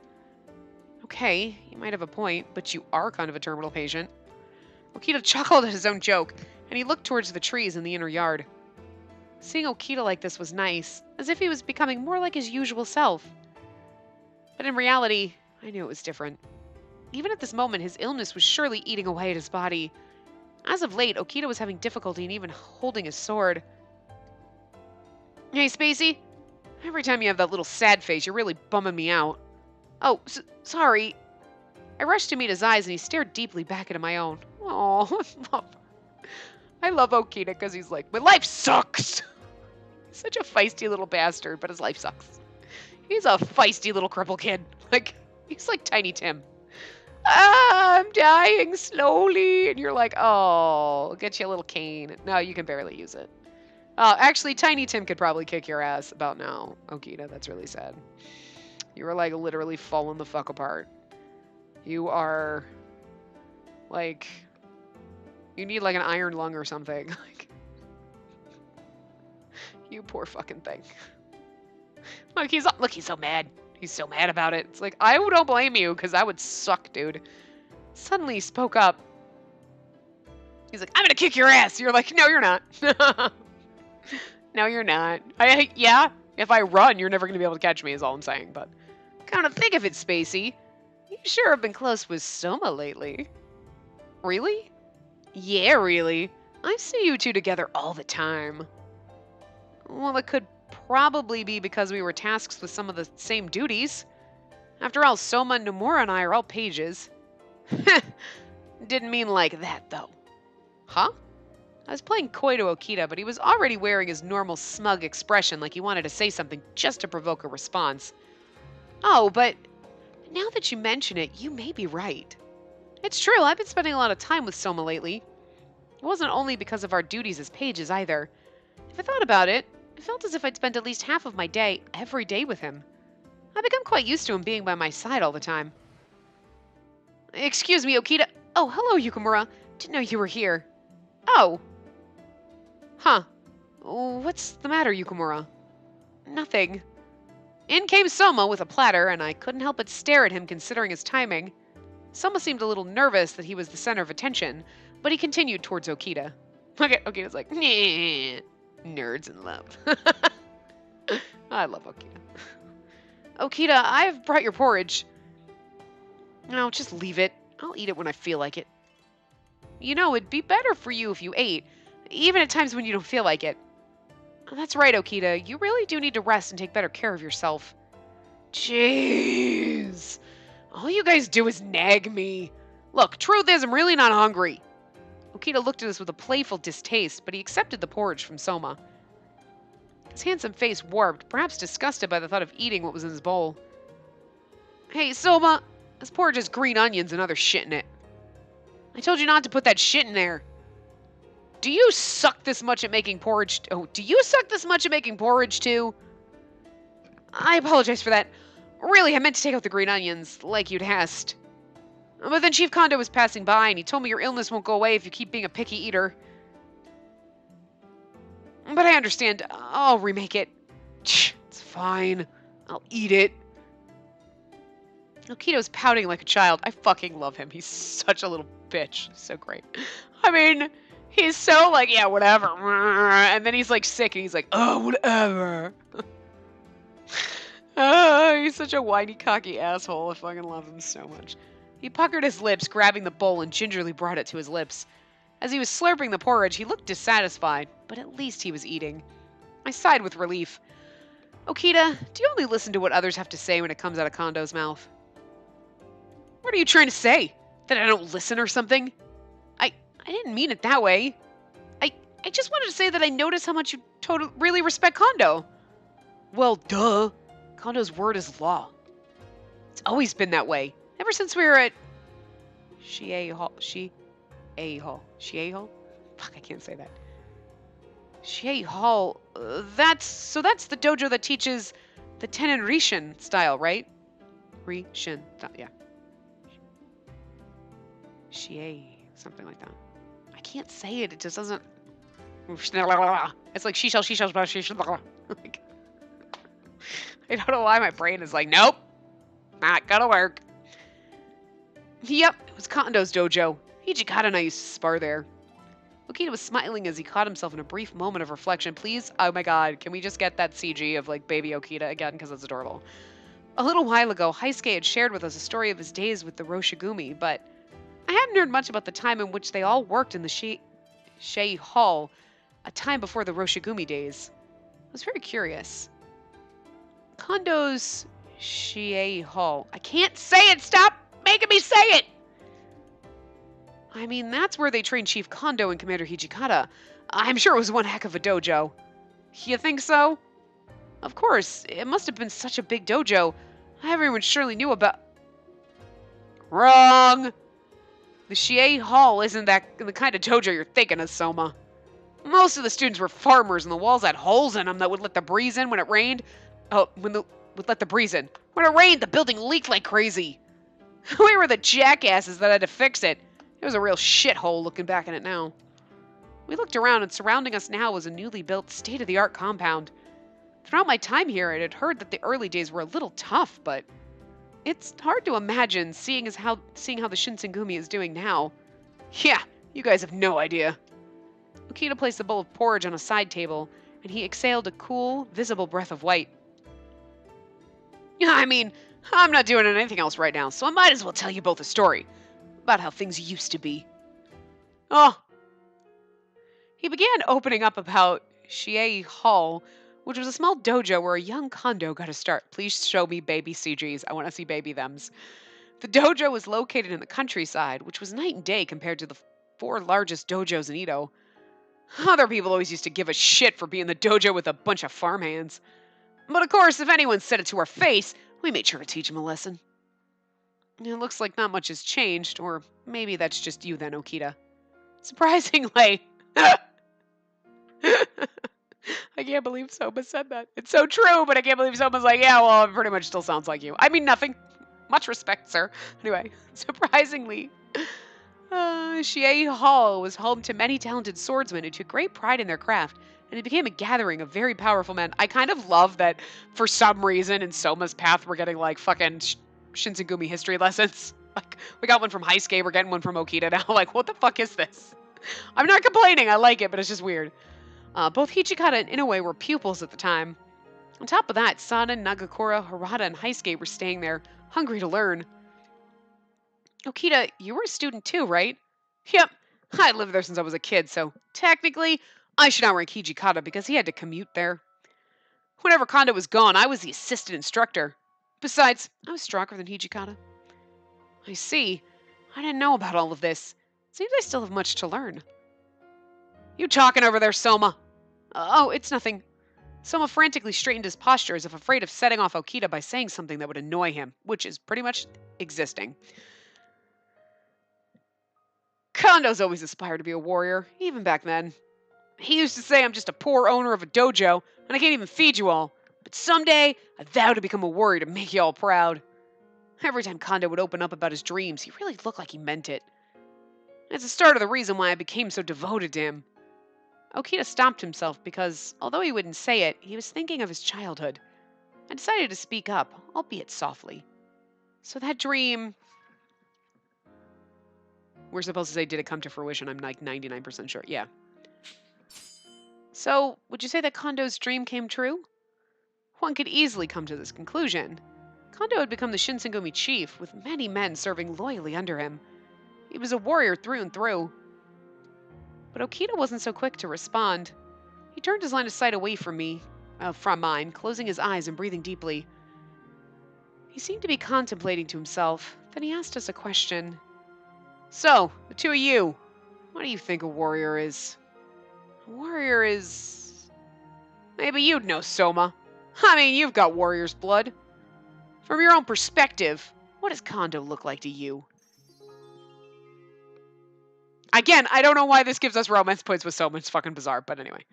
Okay, you might have a point, but you are kind of a terminal patient. Okita chuckled at his own joke, and he looked towards the trees in the inner yard. Seeing Okita like this was nice, as if he was becoming more like his usual self. But in reality, I knew it was different. Even at this moment, his illness was surely eating away at his body. As of late, Okita was having difficulty in even holding his sword. Hey, Spacey. Every time you have that little sad face, you're really bumming me out. Oh, sorry. I rushed to meet his eyes, and he stared deeply back into my own. Oh, I love Okita because he's like, my life sucks. He's such a feisty little bastard, but his life sucks. He's a feisty little cripple kid. Like, he's like Tiny Tim. I'm dying slowly. And you're like, oh, I'll get you a little cane. No, you can barely use it. Actually, Tiny Tim could probably kick your ass about now, Okita. That's really sad. You were, like, literally falling the fuck apart. You are, like, you need, like, an iron lung or something. Like, you poor fucking thing. Look, he's so mad. He's so mad about it. It's like, I don't blame you, because that would suck, dude. Suddenly he spoke up. He's like, I'm gonna kick your ass. You're like, no, you're not. No, you're not. Yeah, if I run, you're never gonna be able to catch me, is all I'm saying, but kind of think of it, Spacey. You sure have been close with Soma lately. Really? Yeah, really. I see you two together all the time. Well, it could probably be because we were tasked with some of the same duties. After all, Soma, Nomura, and I are all pages. Didn't mean like that, though. Huh? I was playing coy to Okita, but he was already wearing his normal smug expression like he wanted to say something just to provoke a response. Oh, but now that you mention it, you may be right. It's true, I've been spending a lot of time with Soma lately. It wasn't only because of our duties as pages either. If I thought about it, it felt as if I'd spent at least half of my day every day with him. I've become quite used to him being by my side all the time. Excuse me, Okita. Oh, hello, Yukamura. Didn't know you were here. Oh. Huh. What's the matter, Yukamura? Nothing. In came Soma with a platter, and I couldn't help but stare at him considering his timing. Soma seemed a little nervous that he was the center of attention, but he continued towards Okita. Okay, Okita's like, nah, nerds in love. I love Okita. Okita, I've brought your porridge. No, just leave it. I'll eat it when I feel like it. You know, it'd be better for you if you ate, even at times when you don't feel like it. That's right, Okita. You really do need to rest and take better care of yourself. Jeez. All you guys do is nag me. Look, truth is, I'm really not hungry. Okita looked at us with a playful distaste, but he accepted the porridge from Soma. His handsome face warped, perhaps disgusted by the thought of eating what was in his bowl. Hey, Soma, this porridge has green onions and other shit in it. I told you not to put that shit in there. Do you suck this much at making porridge? Oh, do you suck this much at making porridge too? I apologize for that. Really, I meant to take out the green onions, like you'd asked. But then Chief Kondo was passing by, and he told me your illness won't go away if you keep being a picky eater. But I understand. I'll remake it. It's fine. I'll eat it. Okito's pouting like a child. I fucking love him. He's such a little bitch. So great. I mean, he's so like, yeah, whatever. And then he's like sick, and he's like, oh, whatever. He's such a whiny, cocky asshole. I fucking love him so much. He puckered his lips, grabbing the bowl, and gingerly brought it to his lips. As he was slurping the porridge, he looked dissatisfied, but at least he was eating. I sighed with relief. Okita, do you only listen to what others have to say when it comes out of Kondo's mouth? What are you trying to say? That I don't listen or something? I didn't mean it that way. I just wanted to say that I noticed how much you really respect Kondo. Well, duh. Kondo's word is law. It's always been that way. Ever since we were at Shie Hall. Fuck, I can't say that. Shie Hall. That's the dojo that teaches the Tenin Rishin style, right? Rishin, yeah. Shie, something like that. I can't say it. It just doesn't. It's like she shall. Like, I don't know why my brain is like, nope, not gonna work. Yep, it was Kondo's dojo. Hijikata and I used to spar there. Okita was smiling as he caught himself in a brief moment of reflection. Please, oh my god, can we just get that CG of like baby Okita again, because it's adorable. A little while ago, Heisuke had shared with us a story of his days with the Roshigumi, but I hadn't heard much about the time in which they all worked in the Shie Hall, a time before the Roshigumi days. I was very curious. Kondo's Shie Hall. I can't say it! Stop making me say it! I mean, that's where they trained Chief Kondo and Commander Hijikata. I'm sure it was one heck of a dojo. You think so? Of course, it must have been such a big dojo. Everyone surely knew about... Wrong! The Shie Hall isn't the kind of dojo you're thinking of, Soma. Most of the students were farmers, and the walls had holes in them that would let the breeze in when it rained. Oh, would let the breeze in. When it rained, the building leaked like crazy. We were the jackasses that had to fix it. It was a real shithole looking back at it now. We looked around, and surrounding us now was a newly built, state-of-the-art compound. Throughout my time here, I had heard that the early days were a little tough, but it's hard to imagine seeing how the Shinsengumi is doing now. Yeah, you guys have no idea. Okita placed the bowl of porridge on a side table, and he exhaled a cool, visible breath of white. I mean, I'm not doing anything else right now, so I might as well tell you both a story about how things used to be. Oh. He began opening up about Shie Hall, which was a small dojo where a young Kondo got a start. Please show me baby CGs. I want to see baby thems. The dojo was located in the countryside, which was night and day compared to the 4 largest dojos in Edo. Other people always used to give a shit for being the dojo with a bunch of farmhands. But of course, if anyone said it to our face, we made sure to teach them a lesson. It looks like not much has changed, or maybe that's just you then, Okita. Surprisingly. I can't believe Soma said that. It's so true, but I can't believe Soma's like, yeah, well, it pretty much still sounds like you. I mean, nothing. Much respect, sir. Anyway, surprisingly, Shiei Hall was home to many talented swordsmen who took great pride in their craft, and it became a gathering of very powerful men. I kind of love that for some reason in Soma's path we're getting like fucking Shinsengumi history lessons. Like, we got one from Heisuke, we're getting one from Okita now. Like, what the fuck is this? I'm not complaining, I like it, but it's just weird. Both Hichikata and Inoue were pupils at the time. On top of that, Sana, Nagakura, Harada, and Heisuke were staying there, hungry to learn. Okita, you were a student too, right? Yep, I lived there since I was a kid, so technically, I should outrank Hijikata because he had to commute there. Whenever Kondo was gone, I was the assistant instructor. Besides, I was stronger than Hijikata. I see. I didn't know about all of this. Seems I still have much to learn. You talking over there, Soma? Oh, it's nothing. Soma frantically straightened his posture as if afraid of setting off Okita by saying something that would annoy him, which is pretty much existing. Kondo's always aspired to be a warrior, even back then. He used to say I'm just a poor owner of a dojo, and I can't even feed you all. But someday, I vow to become a warrior to make you all proud. Every time Kondo would open up about his dreams, he really looked like he meant it. It's the start of the reason why I became so devoted to him. Okita stopped himself because, although he wouldn't say it, he was thinking of his childhood. I decided to speak up, albeit softly. So that dream... We're supposed to say, did it come to fruition? I'm like 99% sure. Yeah. So, would you say that Kondo's dream came true? One could easily come to this conclusion. Kondo had become the Shinsengumi chief, with many men serving loyally under him. He was a warrior through and through. But Okita wasn't so quick to respond. He turned his line of sight away from mine, closing his eyes and breathing deeply. He seemed to be contemplating to himself. Then he asked us a question. So, the two of you, what do you think a warrior is? A warrior is... Maybe you'd know, Soma. I mean, you've got warrior's blood. From your own perspective, what does Kondo look like to you? Again, I don't know why this gives us romance points with Soma. It's fucking bizarre, but anyway.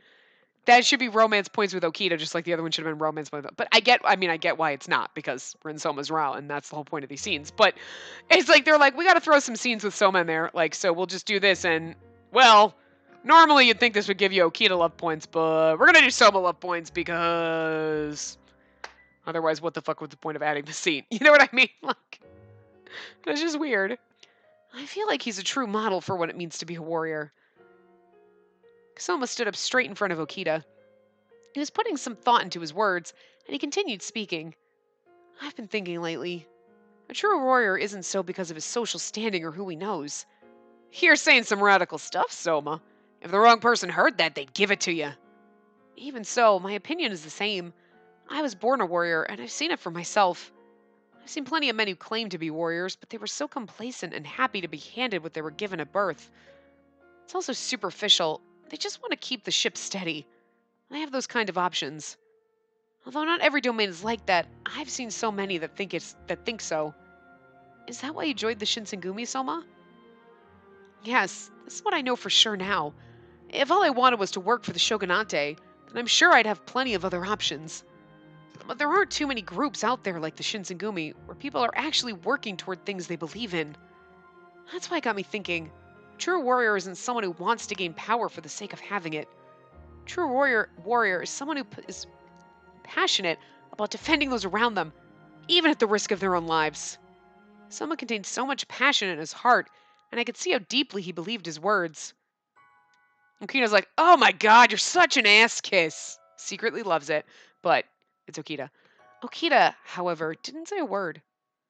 That should be romance points with Okita, just like the other one should have been romance points. But I get why it's not, because we're in Soma's route, and that's the whole point of these scenes. But it's like, they're like, we gotta throw some scenes with Soma in there. Like, so we'll just do this, and, well, normally you'd think this would give you Okita love points, but we're gonna do Soma love points because... Otherwise, what the fuck was the point of adding the scene? You know what I mean? Like, that's just weird. I feel like he's a true model for what it means to be a warrior. Soma stood up straight in front of Okita. He was putting some thought into his words, and he continued speaking. I've been thinking lately. A true warrior isn't so because of his social standing or who he knows. You're saying some radical stuff, Soma. If the wrong person heard that, they'd give it to you. Even so, my opinion is the same. I was born a warrior, and I've seen it for myself. I've seen plenty of men who claimed to be warriors, but they were so complacent and happy to be handed what they were given at birth. It's also superficial. They just want to keep the ship steady. I have those kind of options. Although not every domain is like that, I've seen so many that think so. Is that why you joined the Shinsengumi, Soma? Yes, this is what I know for sure now. If all I wanted was to work for the Shogunate, then I'm sure I'd have plenty of other options. But there aren't too many groups out there like the Shinsengumi, where people are actually working toward things they believe in. That's why it got me thinking. True warrior isn't someone who wants to gain power for the sake of having it. True warrior is someone who is passionate about defending those around them, even at the risk of their own lives. Someone contained so much passion in his heart, and I could see how deeply he believed his words. Okita's like, oh my god, you're such an ass kiss. Secretly loves it, but it's Okita. Okita, however, didn't say a word.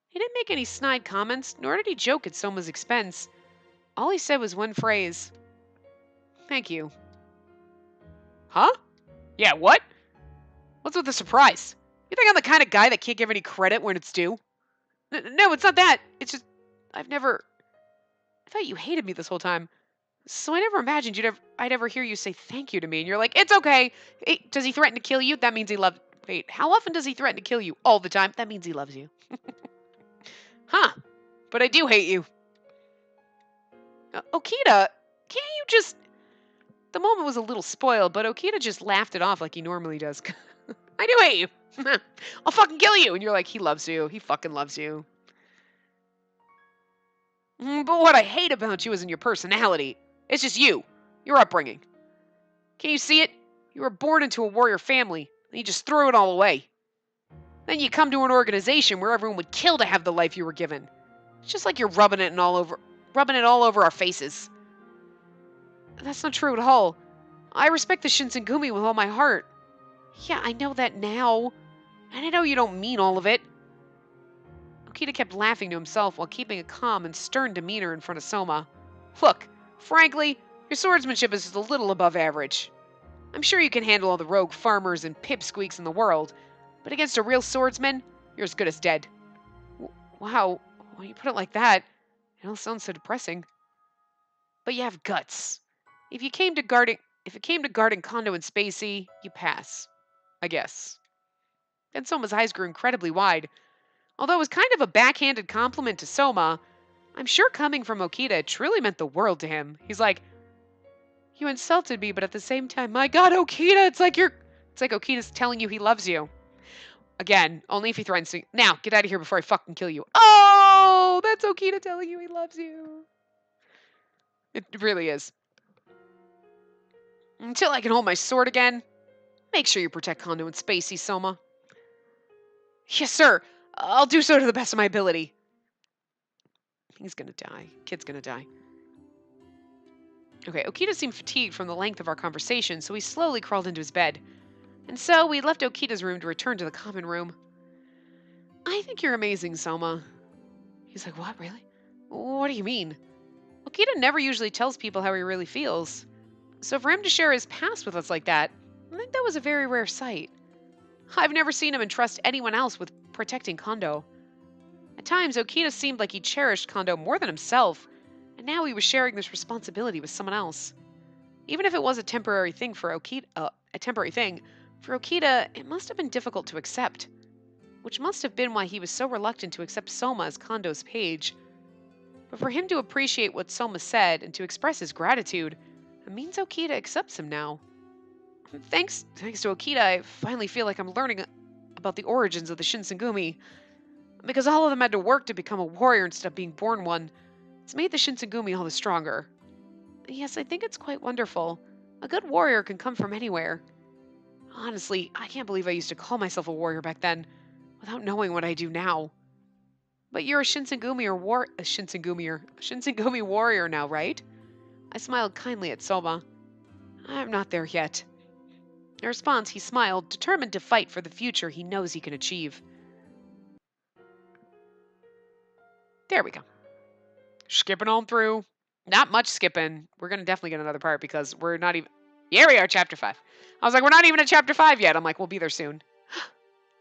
He didn't make any snide comments, nor did he joke at Soma's expense. All he said was one phrase. Thank you. Huh? Yeah, what? What's with the surprise? You think I'm the kind of guy that can't give any credit when it's due? No, it's not that. It's just, I thought you hated me this whole time. So I never imagined I'd ever hear you say thank you to me. And you're like, it's okay. Hey, does he threaten to kill you? That means he loves... Wait, how often does he threaten to kill you? All the time. That means he loves you. Huh. But I do hate you. Okita, can't you just... The moment was a little spoiled, but Okita just laughed it off like he normally does. I do hate you. I'll fucking kill you. And you're like, he loves you. He fucking loves you. But what I hate about you isn't your personality. It's just you. Your upbringing. Can't you see it? You were born into a warrior family, and you just threw it all away. Then you come to an organization where everyone would kill to have the life you were given. It's just like you're rubbing it all over our faces. That's not true at all. I respect the Shinsengumi with all my heart. Yeah, I know that now. And I know you don't mean all of it. Okita kept laughing to himself while keeping a calm and stern demeanor in front of Soma. Look, frankly, your swordsmanship is just a little above average. I'm sure you can handle all the rogue farmers and pipsqueaks in the world, but against a real swordsman, you're as good as dead. Wow, when you put it like that, it all sounds so depressing. But you have guts. If it came to guarding Kondo and Spacey, you pass. I guess. Then Soma's eyes grew incredibly wide. Although it was kind of a backhanded compliment to Soma, I'm sure coming from Okita it truly meant the world to him. He's like, you insulted me, but at the same time, my god, Okita, it's like Okita's telling you he loves you. Again, only if he threatens to. Now, get out of here before I fucking kill you. Oh, that's Okita telling you he loves you. It really is. Until I can hold my sword again, make sure you protect Kondo and Spacey, Soma. Yes, sir. I'll do so to the best of my ability. He's gonna die. Kid's gonna die. Okay, Okita seemed fatigued from the length of our conversation, so he slowly crawled into his bed. And so we left Okita's room to return to the common room. I think you're amazing, Soma. He's like, what, really? What do you mean? Okita never usually tells people how he really feels. So for him to share his past with us like that, I think that was a very rare sight. I've never seen him entrust anyone else with protecting Kondo. At times, Okita seemed like he cherished Kondo more than himself, and now he was sharing this responsibility with someone else. Even if it was a temporary thing for Okita, it must have been difficult to accept, which must have been why he was so reluctant to accept Soma as Kondo's page. But for him to appreciate what Soma said and to express his gratitude, it means Okita accepts him now. Thanks to Okita, I finally feel like I'm learning about the origins of the Shinsengumi. Because all of them had to work to become a warrior instead of being born one. It's made the Shinsengumi all the stronger. Yes, I think it's quite wonderful. A good warrior can come from anywhere. Honestly, I can't believe I used to call myself a warrior back then, without knowing what I do now. But you're a Shinsengumi warrior now, right? I smiled kindly at Soma. I'm not there yet. In response, he smiled, determined to fight for the future he knows he can achieve. There we go. Skipping on through. Not much skipping. We're going to definitely get another part because we're not even... Here we are, Chapter 5. I was like, we're not even at Chapter 5 yet. I'm like, we'll be there soon.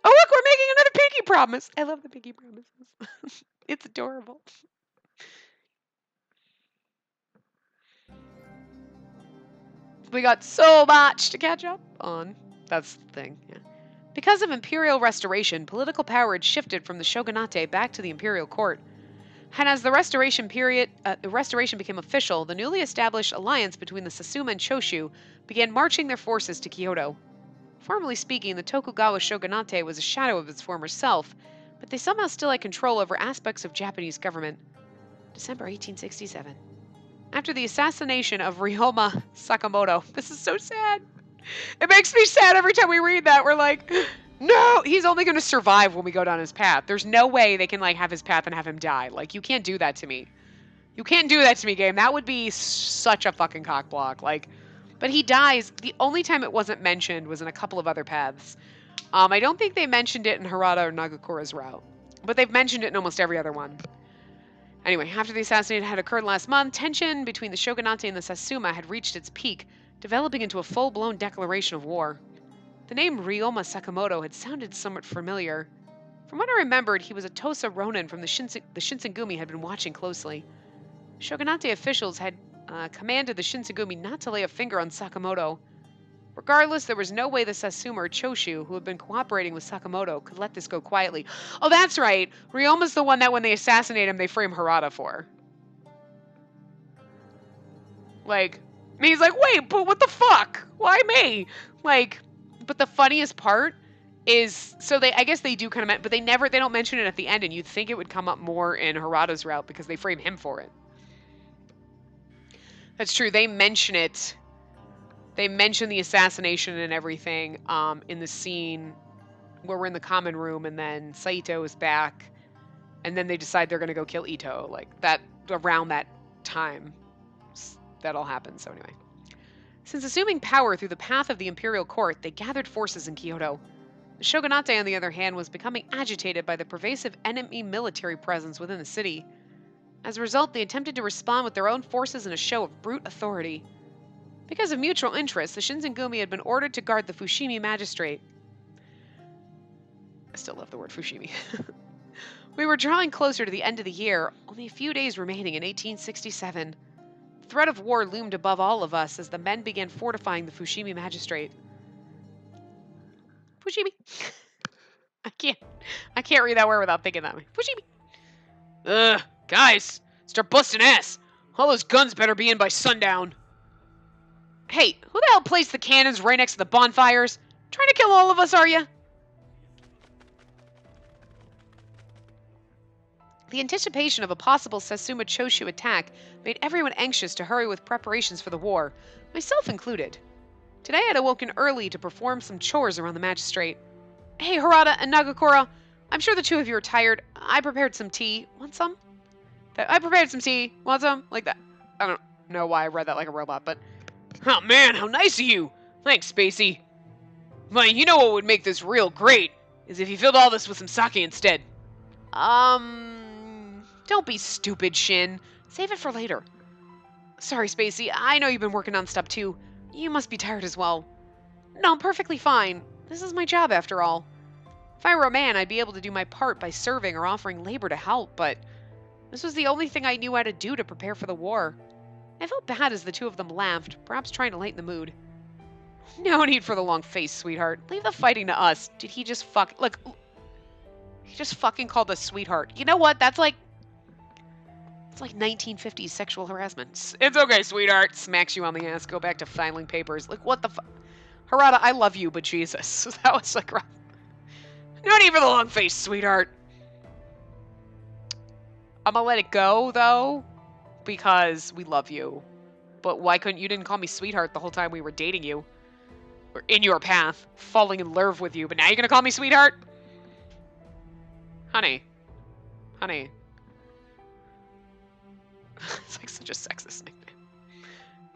Oh, look, we're making another pinky promise. I love the pinky promises. It's adorable. We got so much to catch up on. That's the thing, yeah. Because of imperial restoration, political power had shifted from the shogunate back to the imperial court. And as the restoration became official, the newly established alliance between the Satsuma and Choshu began marching their forces to Kyoto. Formally speaking, the Tokugawa shogunate was a shadow of its former self, but they somehow still had control over aspects of Japanese government. December 1867. After the assassination of Ryoma Sakamoto. This is so sad. It makes me sad every time we read that. We're like, no, he's only going to survive when we go down his path. There's no way they can like have his path and have him die. Like, you can't do that to me. You can't do that to me, game. That would be such a fucking cockblock. Like, but he dies. The only time it wasn't mentioned was in a couple of other paths. I don't think they mentioned it in Harada or Nagakura's route, but they've mentioned it in almost every other one. Anyway, after the assassination had occurred last month, tension between the shogunate and the Satsuma had reached its peak, developing into a full-blown declaration of war. The name Ryoma Sakamoto had sounded somewhat familiar. From what I remembered, he was a Tosa Ronin from the Shinsengumi had been watching closely. Shogunate officials had commanded the Shinsengumi not to lay a finger on Sakamoto. Regardless, there was no way the Satsuma or Choshu, who had been cooperating with Sakamoto, could let this go quietly. Oh, that's right. Ryoma's the one that when they assassinate him, they frame Harada for. Like, and he's like, wait, but what the fuck? Why me? Like, but the funniest part is, so I guess they do kind of, but they don't mention it at the end, and you'd think it would come up more in Harada's route because they frame him for it. That's true. They mention it. They mention the assassination and everything in the scene where we're in the common room, and then Saito is back, and then they decide they're going to go kill Ito. Like, that, around that time, that all happened. So anyway. Since assuming power through the path of the imperial court, they gathered forces in Kyoto. The shogunate, on the other hand, was becoming agitated by the pervasive enemy military presence within the city. As a result, they attempted to respond with their own forces in a show of brute authority. Because of mutual interest, the Shinzengumi had been ordered to guard the Fushimi magistrate. I still love the word Fushimi. We were drawing closer to the end of the year, only a few days remaining in 1867. The threat of war loomed above all of us as the men began fortifying the Fushimi magistrate. Fushimi. I can't read that word without thinking that way. Fushimi. Ugh, guys, start busting ass. All those guns better be in by sundown. Hey, who the hell placed the cannons right next to the bonfires? Trying to kill all of us, are you? The anticipation of a possible Satsuma Choshu attack made everyone anxious to hurry with preparations for the war, myself included. Today I had awoken early to perform some chores around the magistrate. Hey, Harada and Nagakura, I'm sure the two of you are tired. I prepared some tea. Want some? I prepared some tea. Want some? Like that. I don't know why I read that like a robot, but... Oh man, how nice of you! Thanks, Spacey. Man, you know what would make this real great? Is if you filled all this with some sake instead. Don't be stupid, Shin. Save it for later. Sorry, Spacey. I know you've been working on stuff too. You must be tired as well. No, I'm perfectly fine. This is my job after all. If I were a man, I'd be able to do my part by serving or offering labor to help, but this was the only thing I knew how to do to prepare for the war. I felt bad as the two of them laughed, perhaps trying to lighten the mood. No need for the long face, sweetheart. Leave the fighting to us. Did he just look, he just fucking called us sweetheart. You know what? It's like 1950s sexual harassment. It's okay, sweetheart. Smacks you on the ass. Go back to filing papers. Like, what the fuck? Harada, I love you, but Jesus. That was like rough. No need for the long face, sweetheart. I'm gonna let it go, though, because we love you. But why couldn't you didn't call me sweetheart the whole time we were dating you? We're in your path, falling in love with you, but now you're gonna call me sweetheart? Honey. Honey. It's like such a sexist nickname.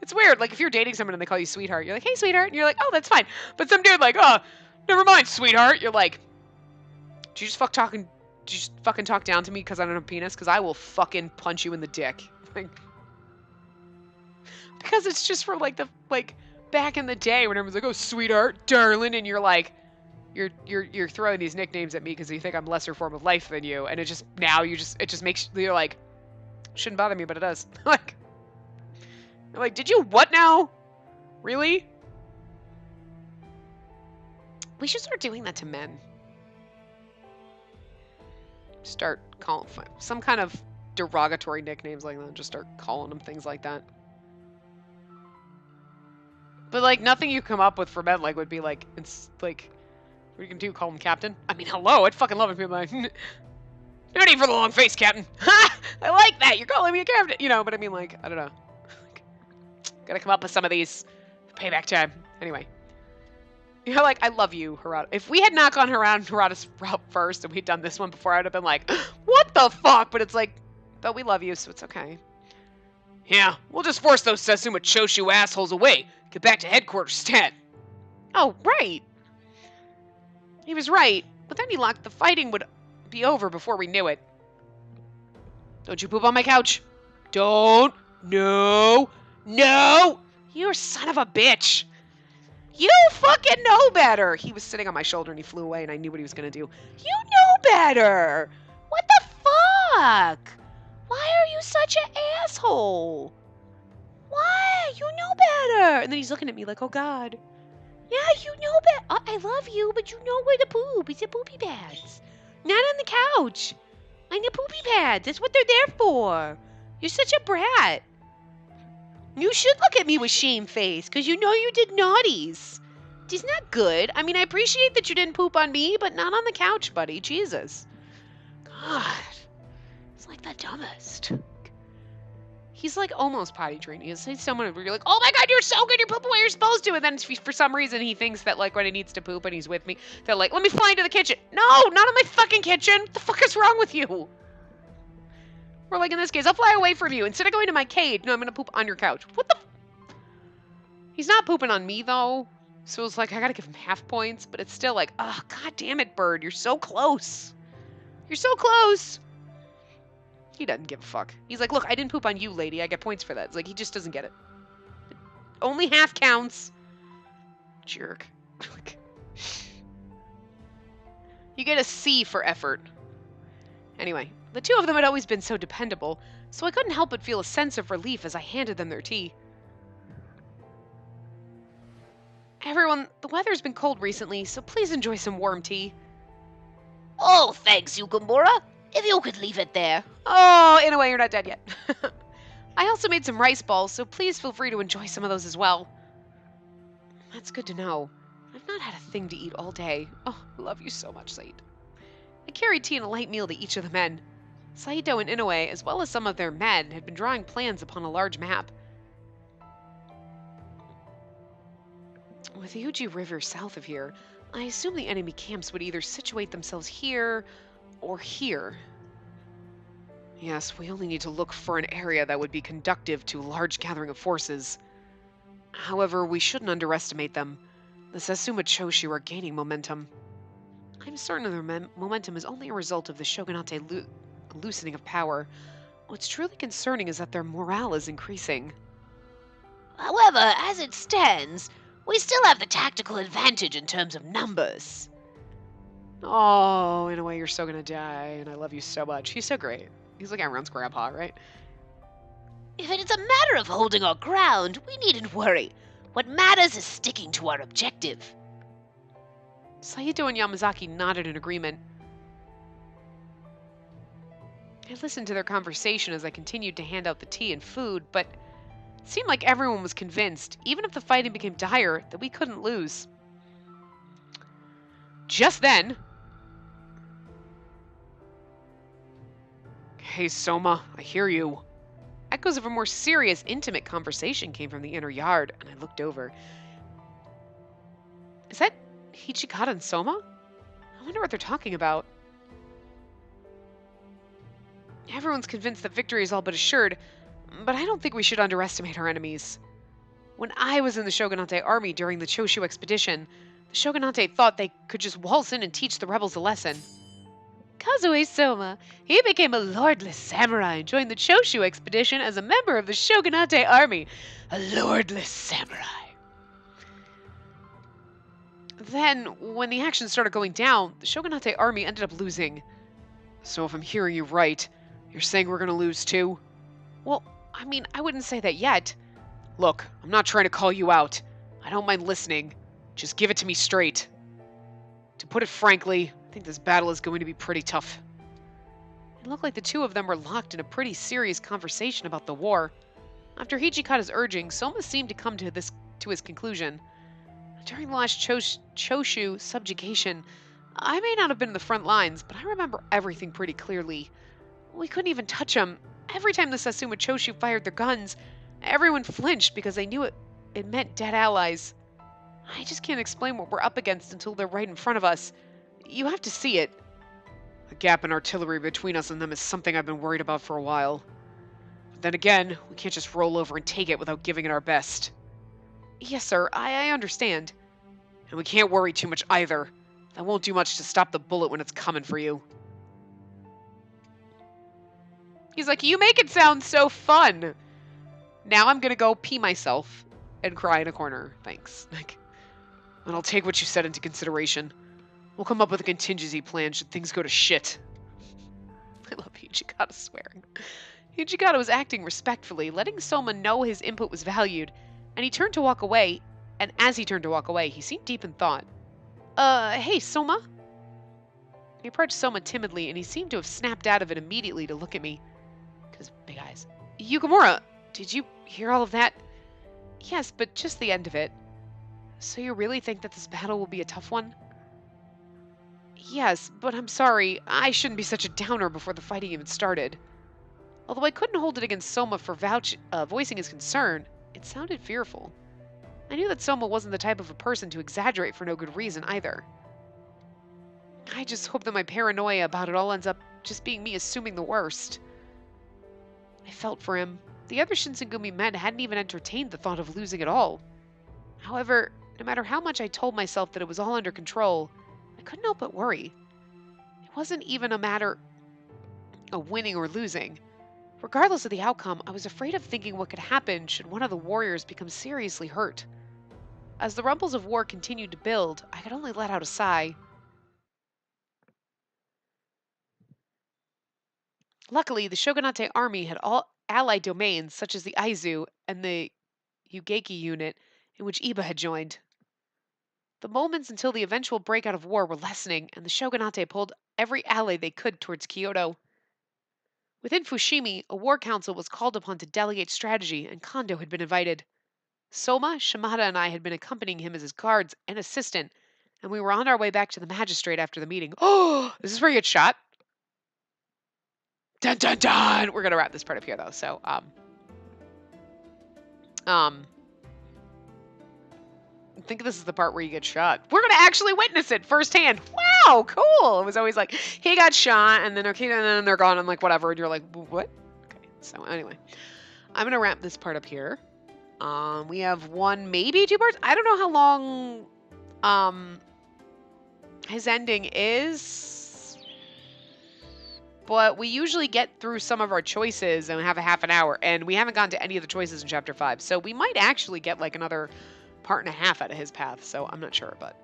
It's weird. Like, if you're dating someone and they call you sweetheart, you're like, hey, sweetheart. And you're like, oh, that's fine. But some dude like, oh, never mind, sweetheart. You're like, did you just fucking talk down to me because I don't have a penis? Because I will fucking punch you in the dick. Like, because it's just for, like, back in the day when everyone's like, oh, sweetheart, darling. And you're like, you're throwing these nicknames at me because you think I'm lesser form of life than you. And it just makes, you're like, shouldn't bother me, but it does. Like, did you what now? Really? We should start doing that to men. Start calling some kind of derogatory nicknames like that. Just start calling them things like that. But like nothing you come up with for men like would be like it's like what you can do, call him captain. I mean, hello, I'd fucking love it if people like no need for the long face, captain. Ha! I like that. You're calling me a captain. You know, but I mean like, I don't know. Gotta come up with some of these payback time. Anyway. You're like, I love you, Harada. If we had not gone around Harada's route first and we'd done this one before, I'd have been like, what the fuck? But it's like, but we love you, so it's okay. Yeah, we'll just force those Satsuma Choshu assholes away. Get back to headquarters, stat. Oh, right. He was right. But then he locked the fighting would be over before we knew it. Don't you poop on my couch. Don't. No. No! You son of a bitch! You fucking know better! He was sitting on my shoulder and he flew away and I knew what he was gonna do. You know better! What the fuck? Why are you such an asshole? Why? You know better! And then he's looking at me like, oh god. Yeah, you know better. I love you, but you know where to poop. It's the poopy pads. Not on the couch. On the poopy pads. That's what they're there for. You're such a brat. You should look at me with shame face, because you know you did naughties. Isn't that good? I mean, I appreciate that you didn't poop on me, but not on the couch, buddy. Jesus. God. It's like the dumbest. He's like almost potty trained. He's someone where you're like, oh my God, you're so good. You're pooping where you're supposed to. And then for some reason he thinks that like when he needs to poop and he's with me, they're like, let me fly into the kitchen. No, not in my fucking kitchen. What the fuck is wrong with you? Or like in this case, I'll fly away from you. Instead of going to my cage, no, I'm going to poop on your couch. What the? He's not pooping on me though. So it's like, I got to give him half points, but it's still like, oh, God damn it, bird. You're so close. You're so close. He doesn't give a fuck. He's like, look, I didn't poop on you, lady. I get points for that. It's like, he just doesn't get it. Only half counts. Jerk. You get a C for effort. Anyway, the two of them had always been so dependable, so I couldn't help but feel a sense of relief as I handed them their tea. Everyone, the weather's been cold recently, so please enjoy some warm tea. Oh, thanks, Yukamura. If you could leave it there. Oh, in a way, you're not dead yet. I also made some rice balls, so please feel free to enjoy some of those as well. That's good to know. I've not had a thing to eat all day. Oh, I love you so much, Said. I carried tea and a light meal to each of the men. Saito and Inoue, as well as some of their men, had been drawing plans upon a large map. With the Uji River south of here, I assume the enemy camps would either situate themselves here or here. Yes, we only need to look for an area that would be conducive to a large gathering of forces. However, we shouldn't underestimate them. The Satsuma Choshu are gaining momentum. I'm certain their momentum is only a result of the shogunate loosening of power. What's truly concerning is that their morale is increasing. However, as it stands, we still have the tactical advantage in terms of numbers. Oh, in a way, you're so gonna die, and I love you so much. He's so great. He's like everyone's grandpa, right? If it is a matter of holding our ground, we needn't worry. What matters is sticking to our objective. Saito and Yamazaki nodded in agreement. I listened to their conversation as I continued to hand out the tea and food, but it seemed like everyone was convinced, even if the fighting became dire, that we couldn't lose. Just then... Hey, Soma, I hear you. Echoes of a more serious, intimate conversation came from the inner yard, and I looked over. Is that Hichikata and Soma? I wonder what they're talking about. Everyone's convinced that victory is all but assured, but I don't think we should underestimate our enemies. When I was in the Shogunate army during the Choshu expedition, the Shogunate thought they could just waltz in and teach the rebels a lesson. Kazue Soma, he became a lordless samurai and joined the Choshu expedition as a member of the Shogunate army. A lordless samurai. Then, when the action started going down, the Shogunate army ended up losing. So if I'm hearing you right, you're saying we're gonna lose too? Well, I mean, I wouldn't say that yet. Look, I'm not trying to call you out. I don't mind listening. Just give it to me straight. To put it frankly, I think this battle is going to be pretty tough. It looked like the two of them were locked in a pretty serious conversation about the war. After Hichikata's urging, Soma seemed to come to his conclusion. During the last Choshu subjugation, I may not have been in the front lines, but I remember everything pretty clearly. We couldn't even touch them. Every time the Satsuma Choshu fired their guns, everyone flinched because they knew it meant dead allies. I just can't explain what we're up against until they're right in front of us. You have to see it. The gap in artillery between us and them is something I've been worried about for a while. But then again, we can't just roll over and take it without giving it our best. Yes, sir, I understand. And we can't worry too much either. That won't do much to stop the bullet when it's coming for you. He's like, you make it sound so fun. Now I'm gonna go pee myself and cry in a corner. Thanks. And I'll take what you said into consideration. We'll come up with a contingency plan should things go to shit. I love Hichikata swearing. Hichikata was acting respectfully, letting Soma know his input was valued, and he turned to walk away, and as he turned to walk away, he seemed deep in thought. Hey, Soma? He approached Soma timidly, and he seemed to have snapped out of it immediately to look at me. His big eyes. Yukamura, did you hear all of that? Yes, but just the end of it. So you really think that this battle will be a tough one? Yes, but I'm sorry. I shouldn't be such a downer before the fighting even started. Although I couldn't hold it against Soma for voicing his concern, it sounded fearful. I knew that Soma wasn't the type of a person to exaggerate for no good reason either. I just hope that my paranoia about it all ends up just being me assuming the worst. I felt for him. The other Shinsengumi men hadn't even entertained the thought of losing at all. However, no matter how much I told myself that it was all under control, I couldn't help but worry. It wasn't even a matter of winning or losing. Regardless of the outcome, I was afraid of thinking what could happen should one of the warriors become seriously hurt. As the rumbles of war continued to build, I could only let out a sigh. Luckily, the Shogunate army had all allied domains such as the Aizu and the Ugeki unit in which Iba had joined. The moments until the eventual breakout of war were lessening, and the Shogunate pulled every ally they could towards Kyoto. Within Fushimi, a war council was called upon to delegate strategy, and Kondo had been invited. Soma, Shimada, and I had been accompanying him as his guards and assistant, and we were on our way back to the magistrate after the meeting. Oh, this is where you get shot. Dun dun dun! We're gonna wrap this part up here though, so I think this is the part where you get shot. We're gonna actually witness it firsthand. Wow, cool. It was always like he got shot, and then okay, and then they're gone. I'm like, whatever, and you're like, what? Okay. So anyway, I'm gonna wrap this part up here. We have one, maybe two parts. I don't know how long his ending is, but we usually get through some of our choices and have a half an hour, and we haven't gotten to any of the choices in chapter 5, so we might actually get like another part and a half out of his path, so I'm not sure, but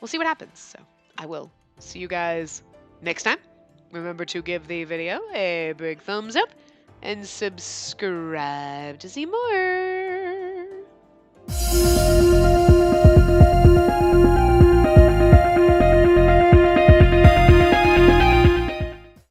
we'll see what happens. So I will see you guys next time. Remember to give the video a big thumbs up and subscribe to see more.